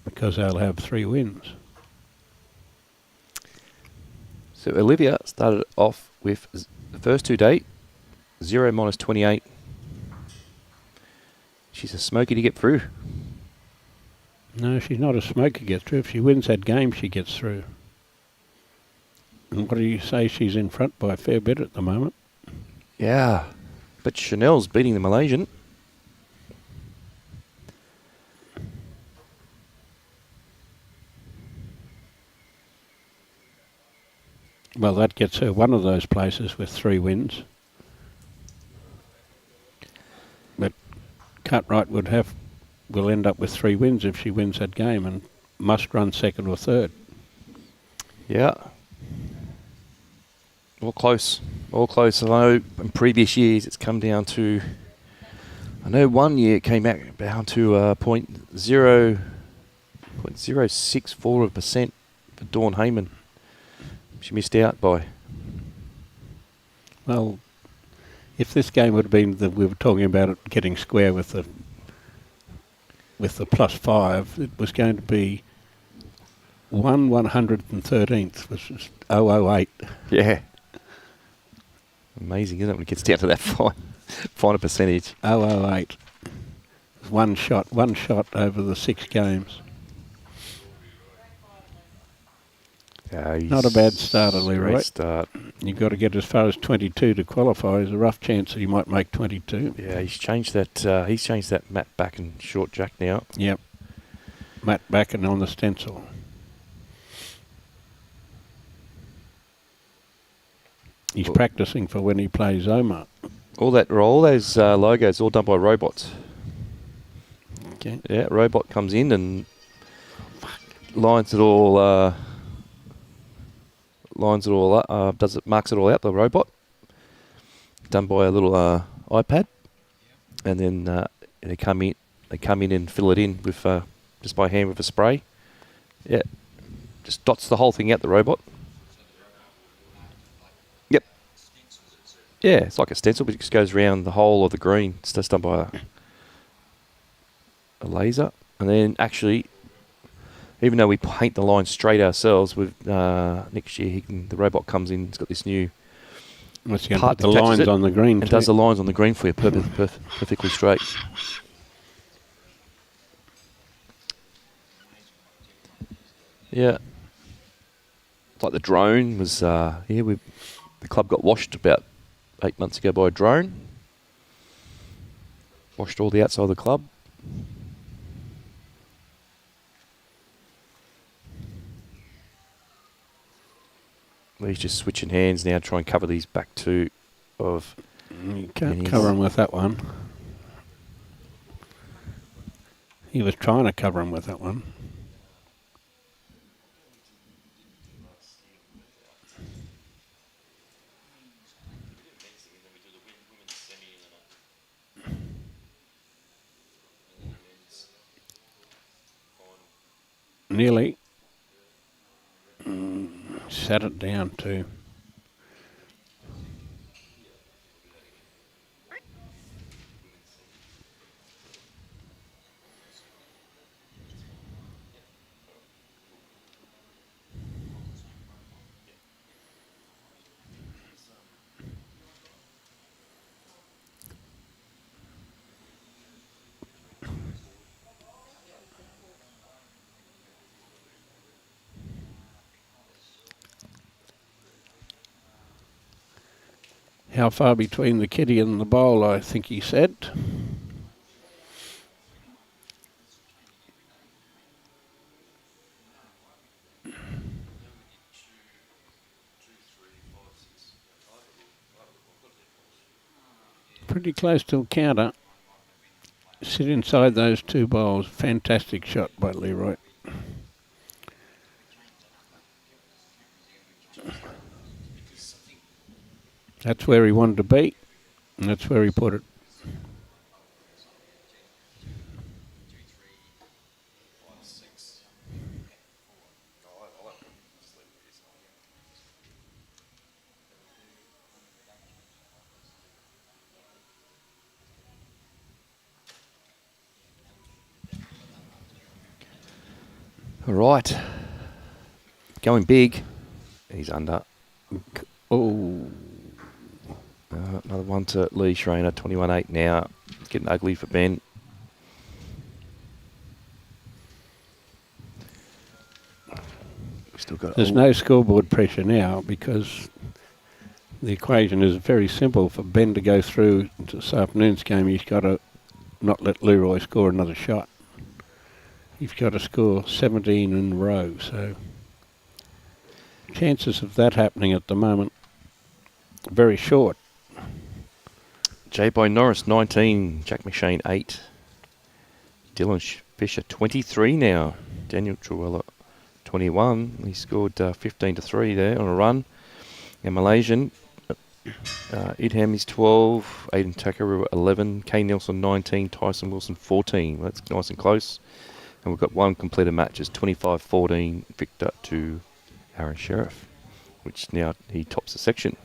because they'll have 3 wins. So Olivia started off with the first 2 date, 0 minus 28. She's a smoky to get through. No, she's not a smoker to get through. If she wins that game, she gets through. And what do you say? She's in front by a fair bit at the moment. Yeah, but Chanel's beating the Malaysian. Well, that gets her one of those places with 3 wins. But Cartwright will end up with 3 wins if she wins that game, and must run second or third. Yeah. All close. All close. I know in previous years it's come down to... I know one year it came back down to .0 0.064% for Dawn Heyman. She missed out by. Well, if this game would have been that we were talking about it getting square with the +5, it was going to be 1/113th, which is 008. Yeah. Amazing, isn't it, when it gets down to that finer percentage? 008. One shot over the 6 games. Not a bad start, Leroy. Great start. You've got to get as far as 22 to qualify. There's a rough chance that he might make 22. Yeah, he's changed that. Matt back and short jack now. Yep. Matt back and on the stencil. He's practicing for when he plays Omar. All those logos, all done by robots. Okay. Yeah, robot comes in and lines it all up, marks it all out, the robot. Done by a little iPad. And then they come in and fill it in with just by hand with a spray. Yeah. Just dots the whole thing out, the robot. Yep. Yeah, it's like a stencil, but it just goes around the whole of the green. It's just done by a laser. And then actually, even though we paint the line straight ourselves, with next year the robot comes in, it's got this new part the lines on the green. And does the lines on the green for you perfectly straight. Yeah. It's like the drone was, the club got washed about 8 months ago by a drone. Washed all the outside of the club. He's just switching hands now, trying to cover these back two of. You can't cover him with that one. He was trying to cover him with that one. Nearly. Sat it down too. How far between the kitty and the bowl, I think he said. Pretty close to a counter. Sit inside those 2 bowls. Fantastic shot by Leroy. That's where he wanted to be, and that's where he put it. All right. Going big. He's under. Oh. Another one to Lee Schraner, 21-8 now. It's getting ugly for Ben. Still got. There's no scoreboard pressure now because the equation is very simple. For Ben to go through to this afternoon's game, he's got to not let Leroy score another shot. He's got to score 17 in a row, so chances of that happening at the moment very short. J. Boy Norris, 19. Jack McShane, 8. Dylan Fisher, 23 now. Daniel Truella, 21. He scored 15 to 3 there on a run. And Malaysian, Idham is 12. Aiden Takarua, 11. Kane Nelson, 19. Tyson Wilson, 14. That's nice and close. And we've got one completed match. It's 25-14 victor to Aaron Sheriff, which now he tops the section.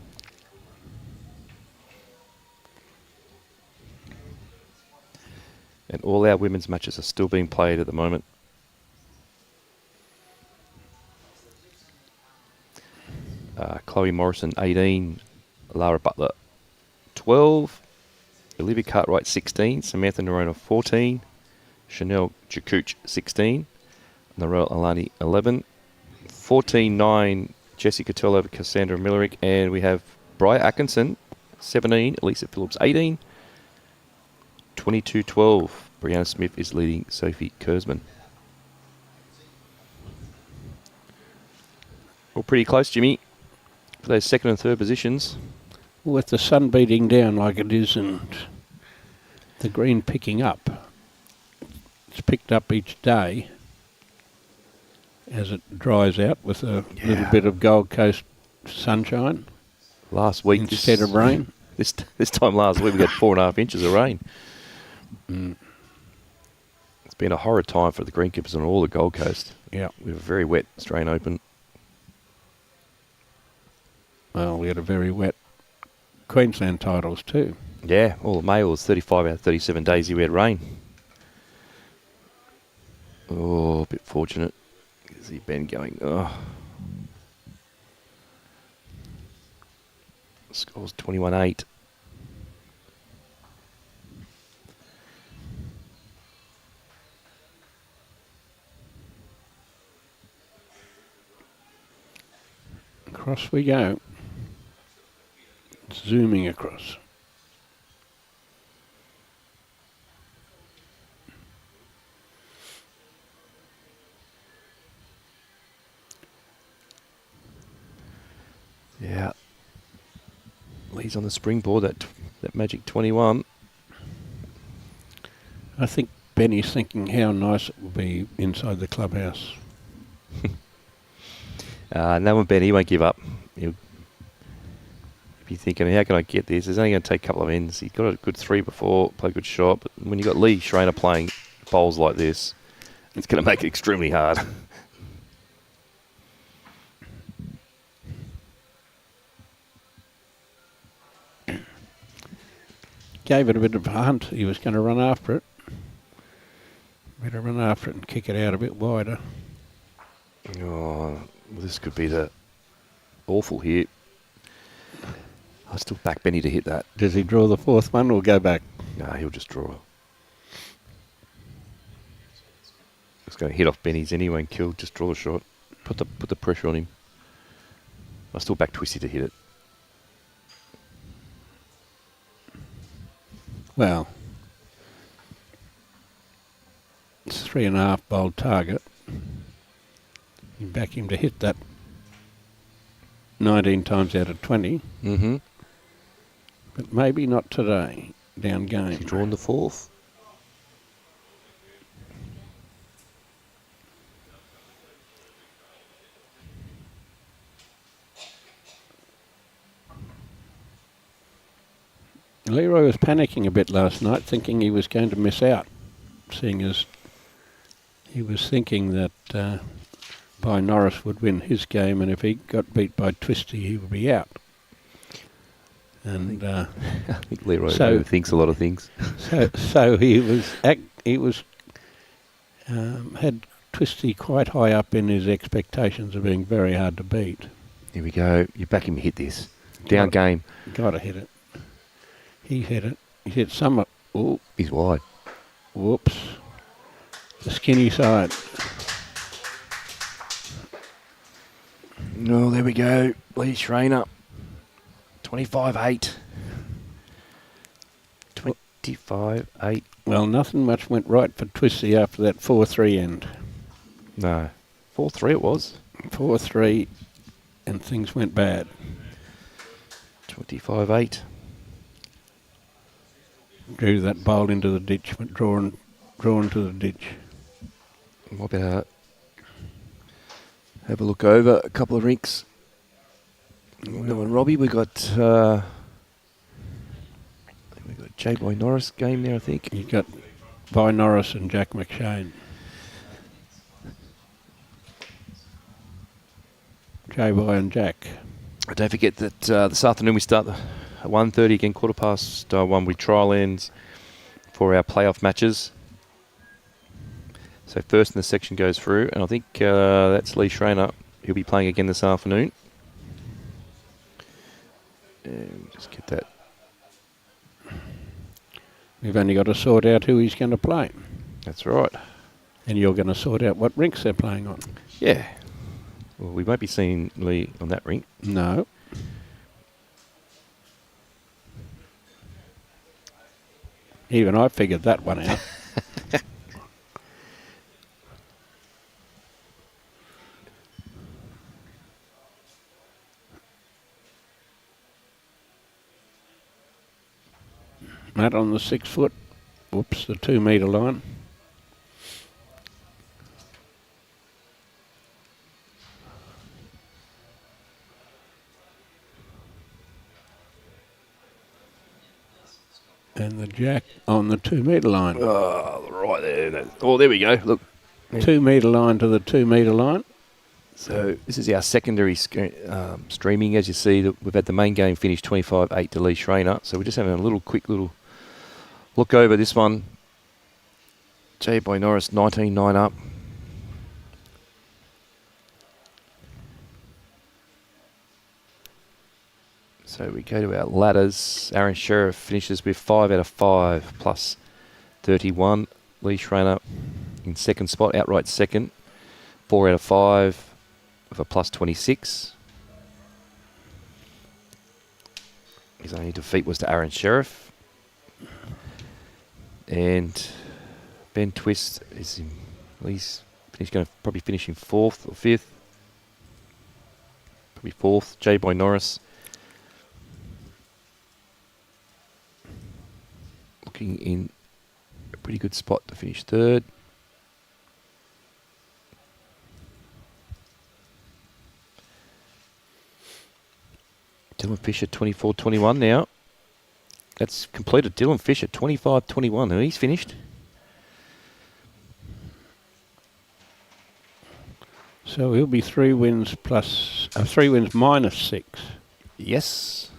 And all our women's matches are still being played at the moment. Chloe Morrison, 18. Lara Butler, 12. Olivia Cartwright, 16. Samantha Nerona, 14. Chanel Jakuch, 16. Narelle Alani, 11. 14-9, Jessica Tell over Cassandra Millerick. And we have Bria Atkinson, 17. Elisa Phillips, 18. 22-12, Brianna Smith is leading Sophie Kurzman. All pretty close, Jimmy, for those second and third positions. With the sun beating down like it is and the green picking up, it's picked up each day as it dries out with a little bit of Gold Coast sunshine. Last week, instead of rain. This time last week we got 4.5 inches of rain. It's been a horrid time for the greenkeepers on all the Gold Coast. Yeah, we have a very wet Australian Open. Well, we had a very wet Queensland titles too. Yeah, all the males, 35 out of 37 days here we had rain. Oh, a bit fortunate. You see Ben going, oh. Score's 21-8. Across we go. Zooming across. Yeah. Lee's on the springboard, that magic 21. I think Benny's thinking how nice it will be inside the clubhouse. No one, Benny, he won't give up. He'll be thinking, how can I get this? It's only going to take a couple of ends. He's got a good 3 before, play a good shot. But when you've got Lee Schraner playing bowls like this, it's going to make it extremely hard. Gave it a bit of a hunt. He was going to run after it. Better run after it and kick it out a bit wider. Oh, this could be the awful hit. I still back Benny to hit that. Does he draw the fourth one or go back? No, he'll just draw. It's going to hit off Benny's anyway and kill. Just draw the shot. Put the pressure on him. I still back Twisty to hit it. Well, it's 3.5 bold target. You back him to hit that 19 times out of 20. Mm-hmm. But maybe not today. Down game. He's drawn the fourth. Leroy was panicking a bit last night, thinking he was going to miss out, seeing as he was thinking that By Norris would win his game, and if he got beat by Twisty, he would be out. And I think Leroy overthinks a lot of things. So he had Twisty quite high up in his expectations of being very hard to beat. Here we go. You back him to hit this. Down game. Got to hit it. He hit it. He hit some. Oh, he's wide. Whoops. The skinny side. No, there we go. Lee Schraner. 25-8. 25-8. Well, nothing much went right for Twisty after that 4-3 end. No. 4-3 it was. 4-3, and things went bad. 25-8. Drew that bowl into the ditch, went drawn to the ditch. What about have a look over a couple of rinks. No one, Robbie. We got J. Boy Norris game there, I think. You got By Norris and Jack McShane. J-Boy and Jack. Don't forget that this afternoon we start at 1:30 again, 1:15 with trial ends for our playoff matches. So first in the section goes through, and I think that's Lee Schraner. He'll be playing again this afternoon. And just get that. We've only got to sort out who he's going to play. That's right. And you're going to sort out what rinks they're playing on. Yeah. Well, we won't be seeing Lee on that rink. No. Even I figured that one out. Matt on the 6 foot. Whoops, the 2 metre line. And the Jack on the 2 metre line. Oh, right there. Oh, there we go. Look. 2 metre line to the 2 metre line. So this is our secondary streaming. As you see, we've had the main game finish 25-8 to Lee Schraner. So we're just having a quick little look over this one. J-Boy Norris 19-9 up. So we go to our ladders. Aaron Sheriff finishes with 5 out of 5 plus 31. Lee Schraner in second spot, outright second. 4 out of 5 with a plus 26. His only defeat was to Aaron Sheriff. And Ben Twist is he's going to probably finish in 4th or 5th. Probably 4th. J-Boy Norris looking in a pretty good spot to finish 3rd. Dylan Fisher 24-21 now. That's completed. Dylan Fisher 25-21. Now he's finished. So he'll be 3 wins plus 3 wins minus 6. Yes.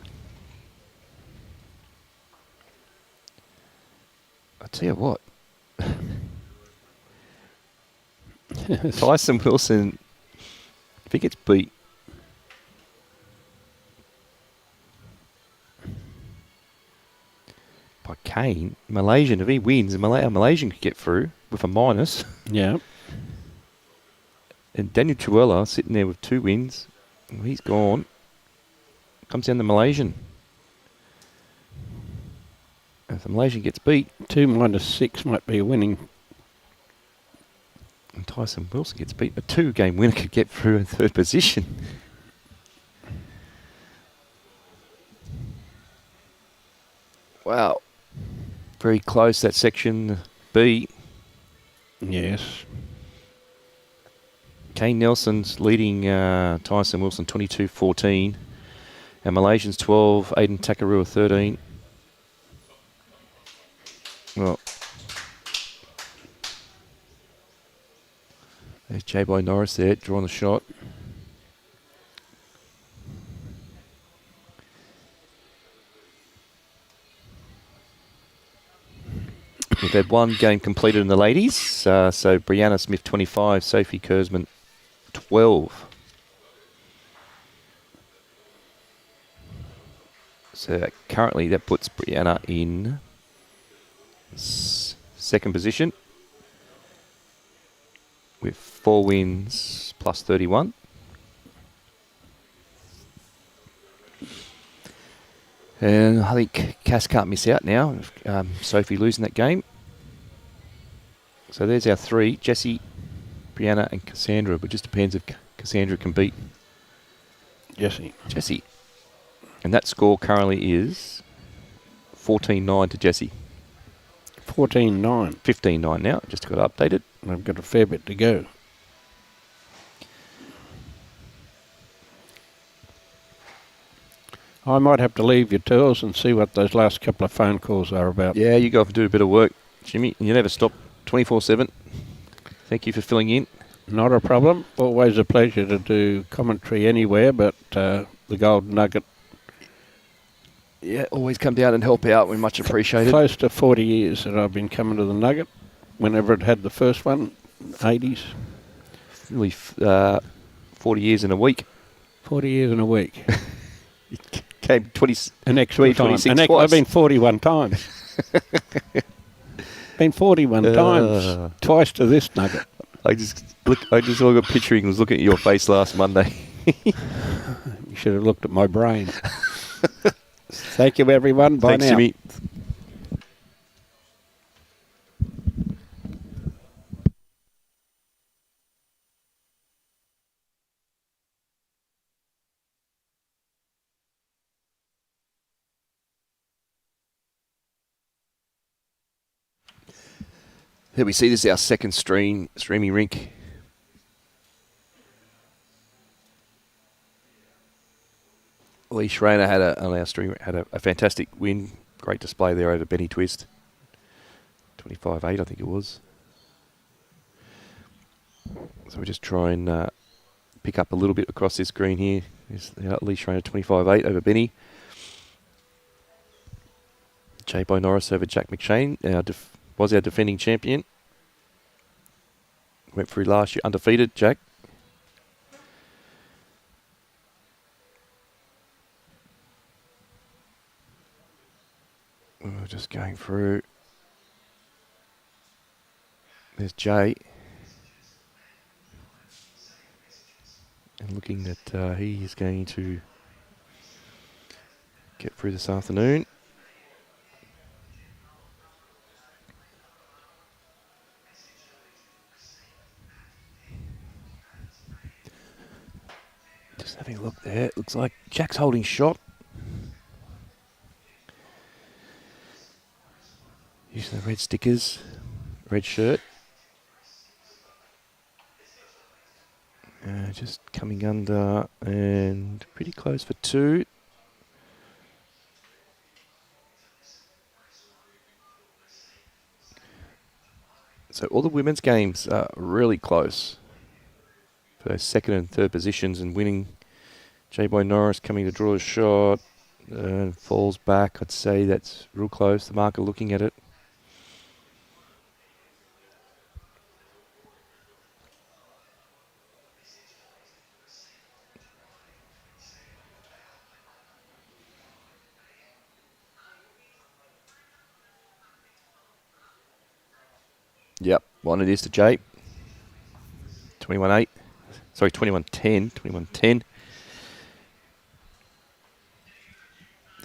I tell you what. Tyson Wilson, if he gets beat, by Kane, Malaysian, if he wins, Malaysian could get through with a minus. Yeah. And Daniel Chuela sitting there with 2 wins. He's gone. Comes down the Malaysian. If the Malaysian gets beat, 2 minus 6 might be a winning. And Tyson Wilson gets beat, a 2-game winner could get through in 3rd position. Wow. Very close, that section B. Yes. Kane Nelson's leading Tyson Wilson 22-14. And Malaysians 12, Aiden Takarua 13. Well, there's J-Boy Norris there, drawing the shot. We've had 1 game completed in the ladies. So Brianna Smith 25, Sophie Kurzman 12. So currently that puts Brianna in 2nd position with 4 wins plus 31. And I think Cass can't miss out now. Sophie losing that game. So there's our 3, Jessie, Brianna and Cassandra. But it just depends if Cassandra can beat Jessie. And that score currently is 14-9 to Jessie. 14-9. 15-9 now. Just got updated. I've got a fair bit to go. I might have to leave your tours and see what those last couple of phone calls are about. Yeah, you go off and do a bit of work, Jimmy. And you never stop 24/7. Thank you for filling in. Not a problem. Always a pleasure to do commentary anywhere, but the Gold Nugget. Yeah, always come down and help out. We much appreciate it. Close to 40 years that I've been coming to the Nugget. Whenever it had the first one, 80s. Nearly 40 years in a week. 40 years in a week. Came 20, An extra time. 26 I've twice. been 41 times. Been 41 times. Twice to this Nugget. I just all got picturing was looking at your face last Monday. You should have looked at my brain. Thank you, everyone. Bye Thanks, now. Jimmy. Here we see this is our second streaming rink. Lee Schraner had a fantastic win. Great display there over Benny Twist. 25-8, I think it was. So we just try and pick up a little bit across this green here. There's Lee Schraner 25-8 over Benny. J-Boy Norris over Jack McShane. Was our defending champion. Went through last year undefeated, Jack. We're just going through. There's Jay. And looking that he is going to get through this afternoon. Just having a look there. It looks like Jack's holding shot. Using the red stickers, red shirt. Just coming under and pretty close for two. So all the women's games are really close for those second and third positions and winning. J-Boy Norris coming to draw a shot and falls back. I'd say that's real close. The marker looking at it. Yep, one it is to Jay. 21-8. Sorry, 21-10. 21-10.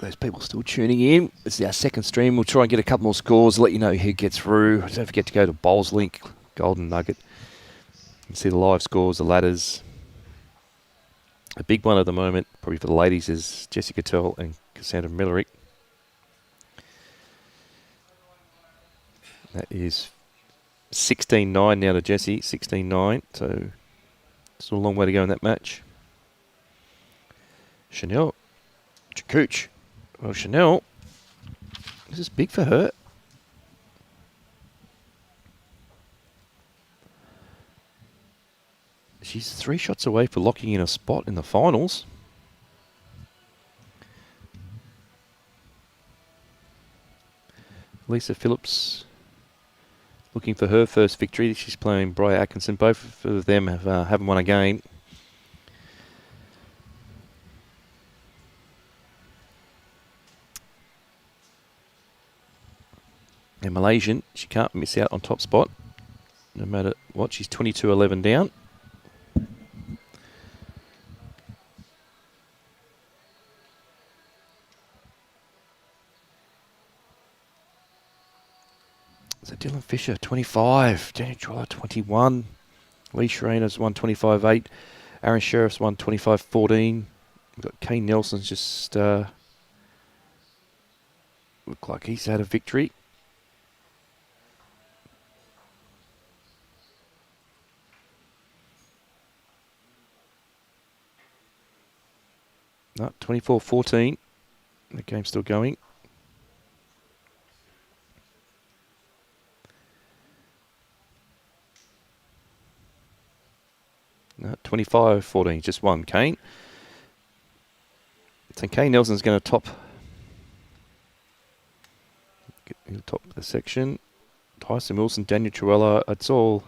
Those people still tuning in. This is our second stream. We'll try and get a couple more scores, let you know who gets through. Don't forget to go to Bowls Link, Golden Nugget. You can see the live scores, the ladders. The big one at the moment, probably for the ladies, is Jessica Tell and Cassandra Millerick. That is 16-9 now to Jessie, 16-9. So still a long way to go in that match. Chanel, Chakooch. Well, Chanel, this is big for her. She's 3 shots away for locking in a spot in the finals. Lisa Phillips looking for her first victory. She's playing Bri Atkinson. Both of them haven't won a game. And Malaysian, she can't miss out on top spot. No matter what, she's 22-11 down. So Dylan Fisher, 25. Daniel Troller, 21. Lee Schraner's 125.8. Aaron Sheriff's 125.14. We've got Kane Nelson's just look like he's had a victory. No, 24-14. The game's still going. 25-14. Just one, Kane. So Kane Nelson's going to top the section. Tyson Wilson, Daniel Truella. It's all...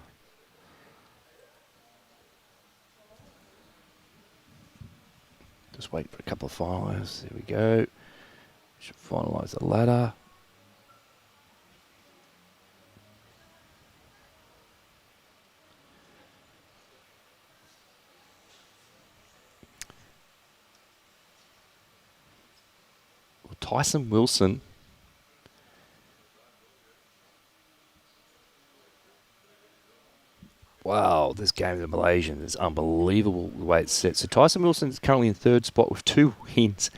Just wait for a couple of finalists. There we go. Should finalise the ladder. Tyson Wilson. Wow, this game of the Malaysian is unbelievable the way it's set. So Tyson Wilson is currently in third spot with 2 wins,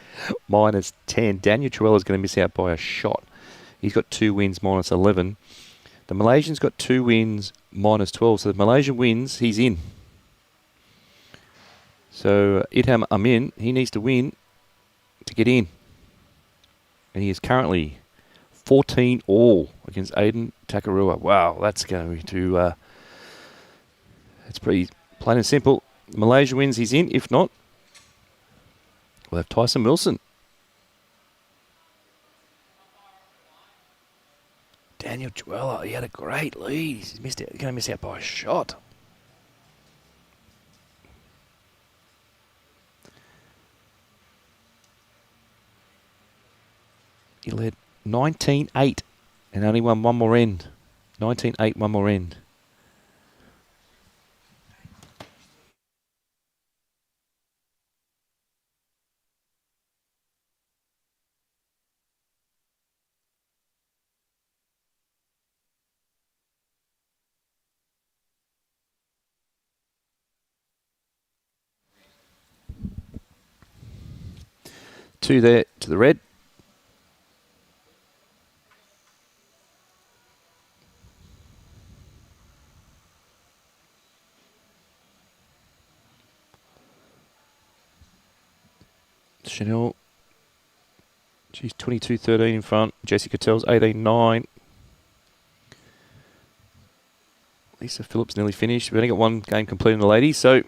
-10. Daniel Truella is going to miss out by a shot. He's got 2 wins, -11. The Malaysian's got 2 wins, -12. So the Malaysian wins, he's in. So Idham Amin, he needs to win to get in. And he is currently 14 all against Aiden Takarua. Wow, that's going to... it's pretty plain and simple. Malaysia wins, he's in. If not, we'll have Tyson Wilson. Daniel Truella, he had a great lead. He's missed out. He's going to miss out by a shot. He led 19-8 and only won one more end. 19-8, one more end. Two there to the red. Chanel, she's 22-13 in front. Jessica Tell's 18-9. Lisa Phillips nearly finished. We've only got one game completed in the ladies, so...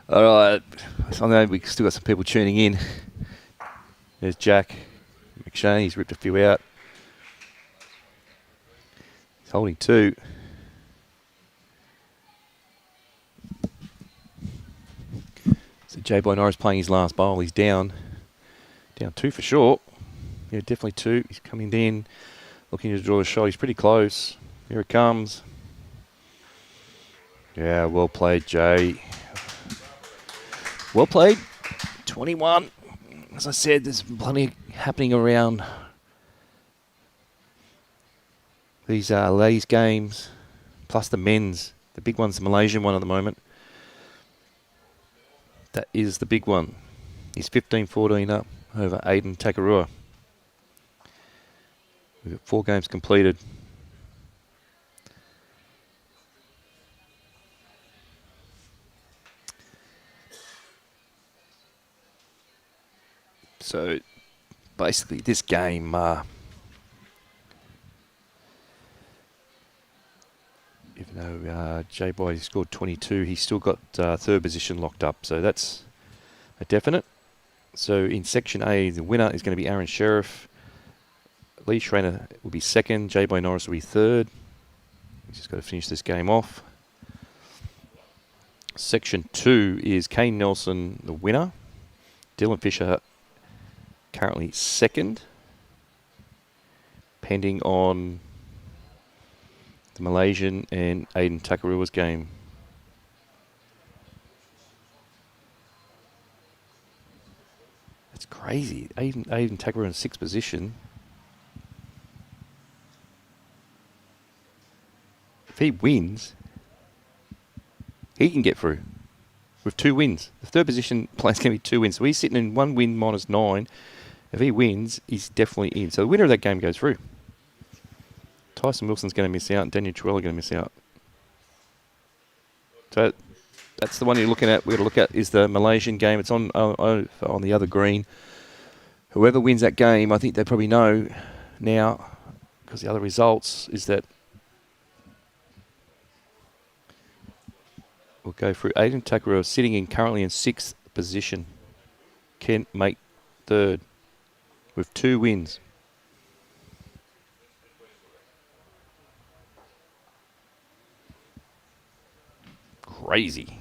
All right, so I know we've still got some people tuning in. There's Jack McShane, he's ripped a few out. He's holding 2. So J. Boy Norris playing his last bowl, he's down. Down 2 for sure. Yeah, definitely 2. He's coming in, looking to draw a shot. He's pretty close. Here it comes. Yeah, well played, Jay. Well played. 21. As I said, there's plenty happening around these ladies' games, plus the men's. The big one's the Malaysian one at the moment. That is the big one. He's 15-14 up over Aiden Takarua. We've got 4 games completed. So basically this game, even though J-Boy scored 22, he's still got 3rd position locked up. So that's a definite. So in Section A, the winner is going to be Aaron Sheriff. Lee Schraner will be 2nd. J-Boy Norris will be 3rd. He's just got to finish this game off. Section 2 is Kane Nelson, the winner. Dylan Fisher currently 2nd. Pending on the Malaysian and Aiden Takarua's game. That's crazy. Aiden Takarua in 6th position. If he wins, he can get through with 2 wins. The 3rd position player's going to be 2 wins. So he's sitting in 1 win minus 9. If he wins, he's definitely in. So the winner of that game goes through. Tyson Wilson's going to miss out, and Daniel Truella going to miss out. So that's the one you're looking at. We're going to look at is the Malaysian game. It's on the other green. Whoever wins that game, I think they probably know now, because the other results is that we'll go through. Aiden Takarua sitting currently in 6th position. Kent make 3rd with 2 wins. Crazy.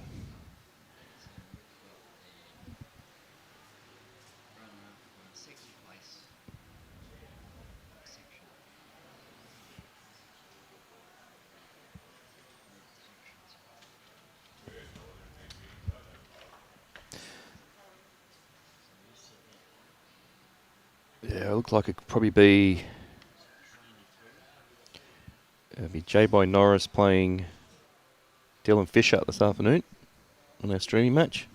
Yeah, it looks like it could probably be J-Boy Norris playing Dylan Fisher this afternoon on our streaming match.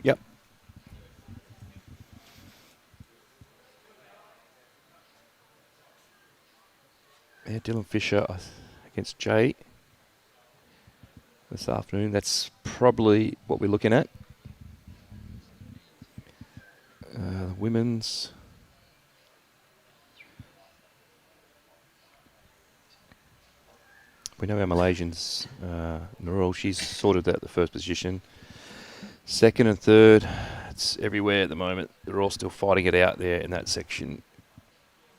Yep. Yeah, Dylan Fisher against Jay this afternoon. That's probably what we're looking at. Women's. We know our Malaysians, Nurul, she's sorted out the 1st position. 2nd and 3rd, it's everywhere at the moment. They're all still fighting it out there in that section.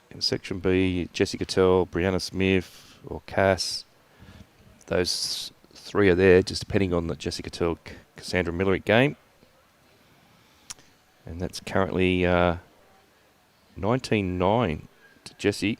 In Section B, Jessica Tell, Brianna Smith, or Cass. Those 3 are there, just depending on the Jessica Tell, Cassandra Millerick game. And that's currently 19-9 to Jessie.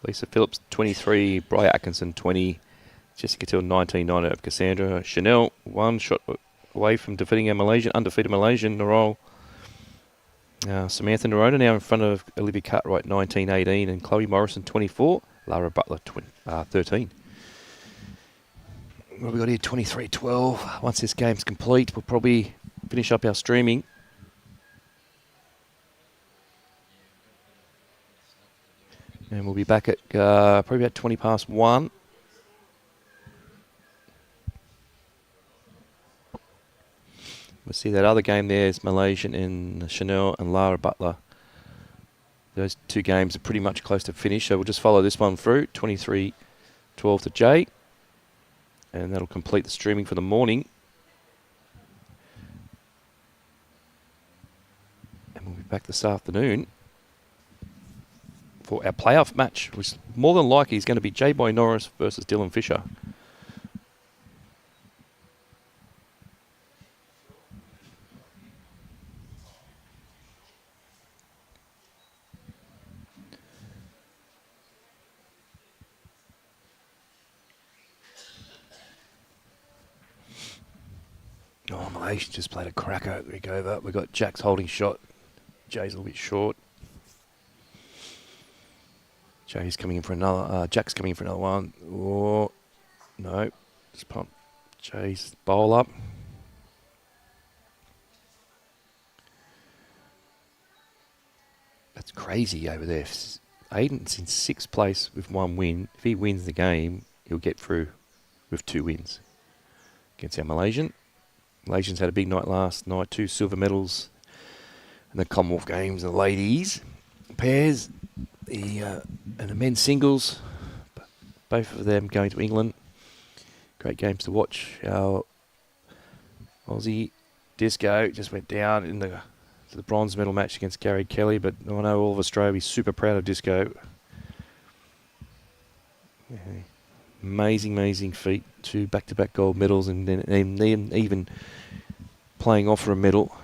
Lisa Phillips, 23. Bri Atkinson, 20. Jessica Till, 19-9 of Cassandra. Chanel, 1 shot away from defeating our undefeated Malaysian, Narol. Samantha Nerona now in front of Olivia Cartwright, 19-18. And Chloe Morrison, 24. Lara Butler, 13. What have we got here? 23-12. Once this game's complete, we'll probably finish up our streaming. And we'll be back at probably about 20 past 1. We'll see that other game there is Malaysian and Chanel and Lara Butler those two games are pretty much close to finish, so we'll just follow this one through. 23-12 to Jay. And that'll complete the streaming for the morning. And we'll be back this afternoon for our playoff match, which more than likely is going to be J-Boy Norris versus Dylan Fisher. Oh, Malaysia just played a cracker. We go over. We've got Jack's holding shot. Jay's a little bit short. Jay's coming in for another. Jack's coming in for another one. Oh, no. Just pump Jay's bowl up. That's crazy over there. Aiden's in 6th place with 1 win. If he wins the game, he'll get through with 2 wins against our Malaysian. Malaysians had a big night last night, 2 silver medals in the Commonwealth Games. The ladies pairs, and the men's singles, both of them going to England. Great games to watch. Our Aussie Disco just went down in the bronze medal match against Gary Kelly, but I know all of Australia will be super proud of Disco. Yeah. Amazing feat. 2 back-to-back gold medals, and then even playing off for a medal.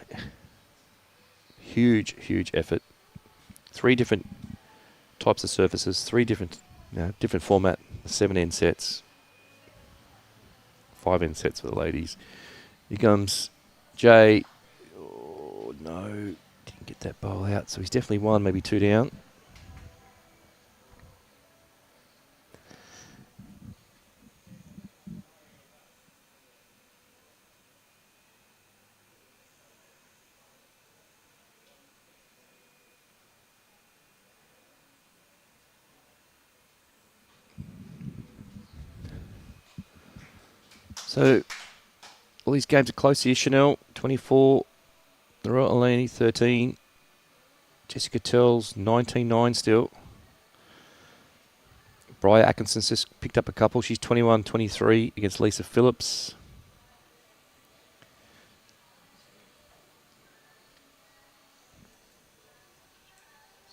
Huge effort. 3 different types of surfaces, 3 different format, 7 end sets, 5 end sets for the ladies. Here comes Jay. Oh no, didn't get that bowl out, so he's definitely 1, maybe 2 down. So, all these games are close here. Chanel, 24. Laura Eleni, 13. Jessica Tells, 19-9 still. Briar Atkinson's just picked up a couple. She's 21-23 against Lisa Phillips.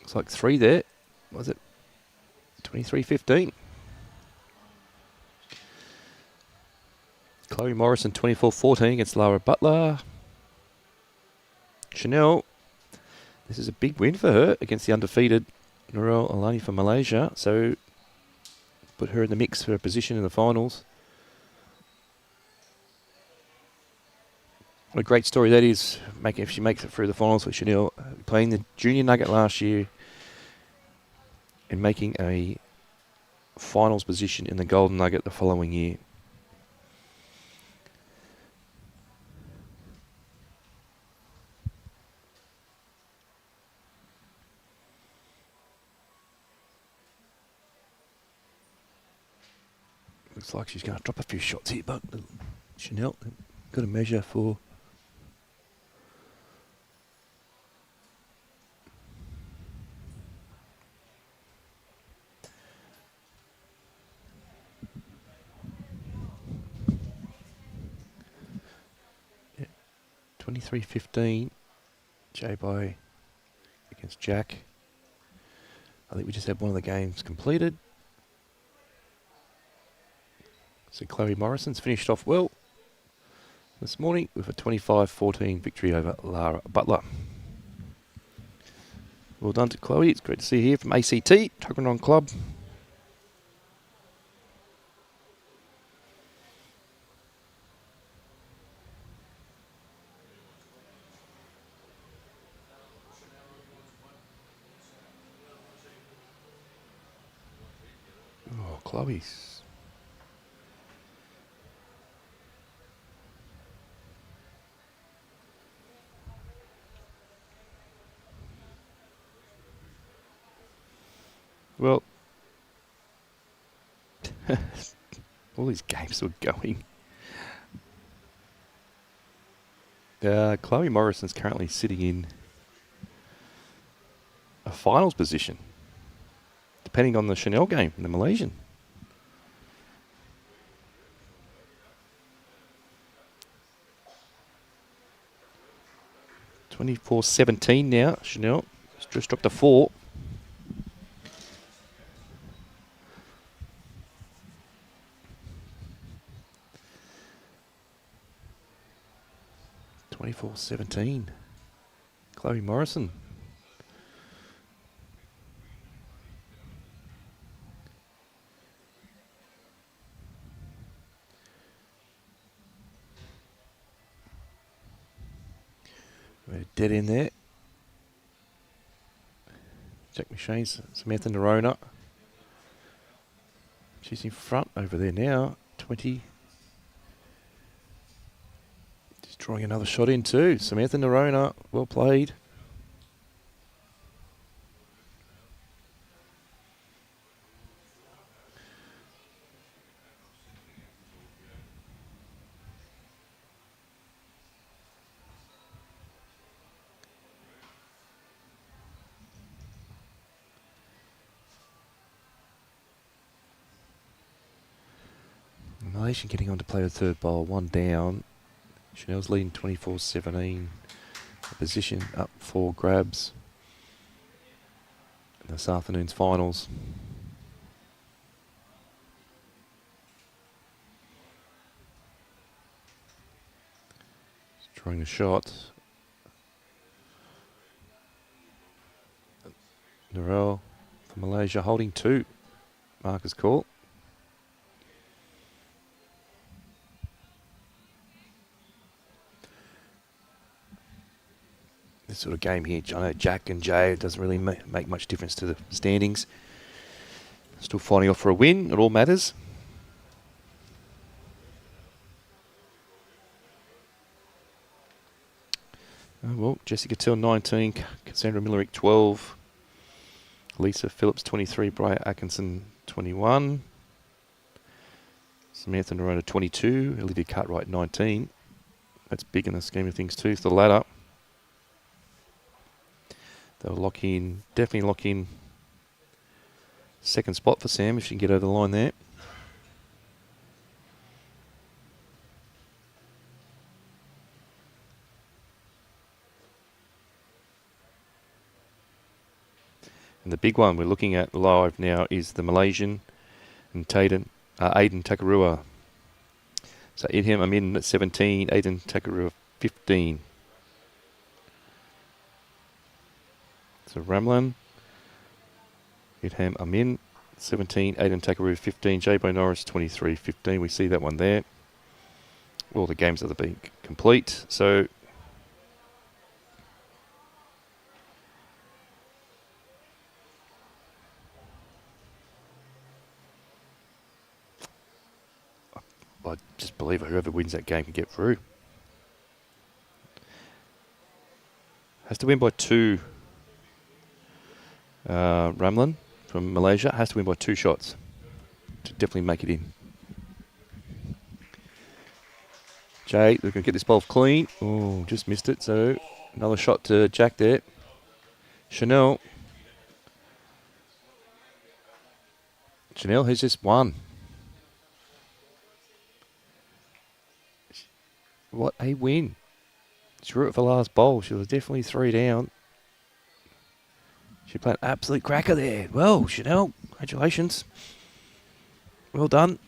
Looks like 3 there. Was it 23-15? Chloe Morrison, 24-14 against Lara Butler. Chanel, this is a big win for her against the undefeated Nurul Alani from Malaysia. So, put her in the mix for a position in the finals. What a great story that is, if she makes it through the finals with Chanel. Playing the Junior Nugget last year and making a finals position in the Golden Nugget the following year. Looks like she's going to drop a few shots here, but Chanel got a measure for. Yeah, 23-15. J-Boy against Jack. I think we just had one of the games completed. So Chloe Morrison's finished off well this morning with a 25-14 victory over Lara Butler. Well done to Chloe. It's great to see you here from ACT, Tuggeranong Club. Oh, Chloe's. Well, all these games were going. Chloe Morrison's currently sitting in a finals position, depending on the Chanel game, the Malaysian. $24.17 now. Chanel just dropped to 4. $24.17. Chloe Morrison. We're dead in there. Jack McShane's Samantha Nerona. She's in front over there now. 20. Just drawing another shot in too. Samantha Nerona, well played. Malaysian getting on to play the third bowl, 1 down. Chanel's leading 24-17. Position up 4 grabs in this afternoon's finals. Just drawing the shot. Narelle for Malaysia holding 2. Marcus call. This sort of game here, I know Jack and Jay, it doesn't really make much difference to the standings. Still fighting off for a win, it all matters. Well, Jessica Till 19, Cassandra Millerick 12, Lisa Phillips 23, Brian Atkinson 21, Samantha Nerona 22, Olivia Cartwright 19. That's big in the scheme of things too, for the ladder. They'll lock in, definitely lock in second spot for Sam if she can get over the line there. And the big one we're looking at live now is the Malaysian and Aiden Takarua. So Idham Amin at 17, Aiden Takarua 15. So Ramlan, Idham Amin, 17, Aiden Takaroo, 15, J-Bo Norris, 23, 15. We see that one there. All the games that have been complete. So I just believe whoever wins that game can get through. Has to win by 2. Ramlan from Malaysia has to win by 2 shots to definitely make it in. Jay, they're going to get this bowl clean. Oh, just missed it. So another shot to Jack there. Chanel has just won. What a win. She threw it for the last bowl. She was definitely 3 down. She played an absolute cracker there. Well, Chanel, congratulations. Well done.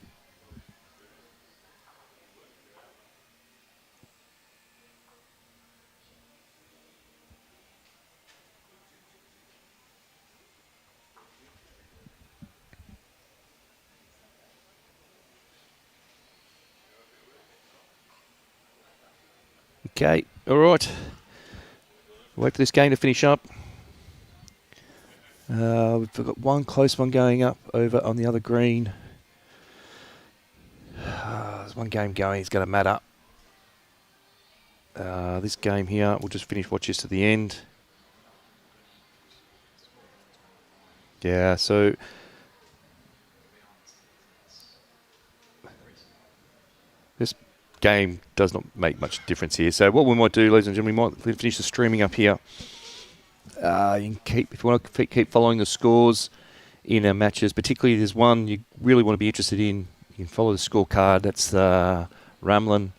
Okay, all right. Wait for this game to finish up. We've got one close one going up over on the other green. There's one game going, it's going to matter. This game here, we'll just watch this to the end. Yeah, so this game does not make much difference here. So what we might do, ladies and gentlemen, we might finish the streaming up here. You can if you want to keep following the scores in our matches, particularly there's one you really want to be interested in. You can follow the scorecard. That's Ramlin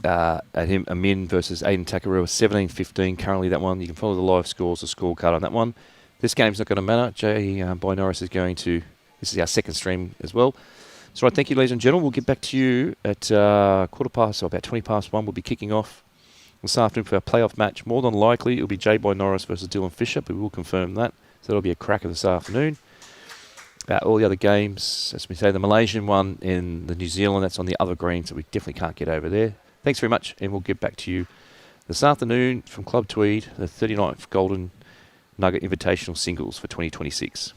at him, Amin versus Aiden Takarua, 17-15 currently that one. You can follow the live scores, the scorecard on that one. This game's not going to matter. Jay Boy Norris is going to, this is our second stream as well. So thank you, ladies and gentlemen. We'll get back to you at quarter past, or about 20 past 1. We'll be kicking off this afternoon for our playoff match. More than likely, it'll be Jay Boy Norris versus Dylan Fisher, but we will confirm that. So that'll be a cracker this afternoon. All the other games, as we say, the Malaysian one and the New Zealand, that's on the other green, so we definitely can't get over there. Thanks very much, and we'll get back to you this afternoon from Club Tweed, the 39th Golden Nugget Invitational Singles for 2026.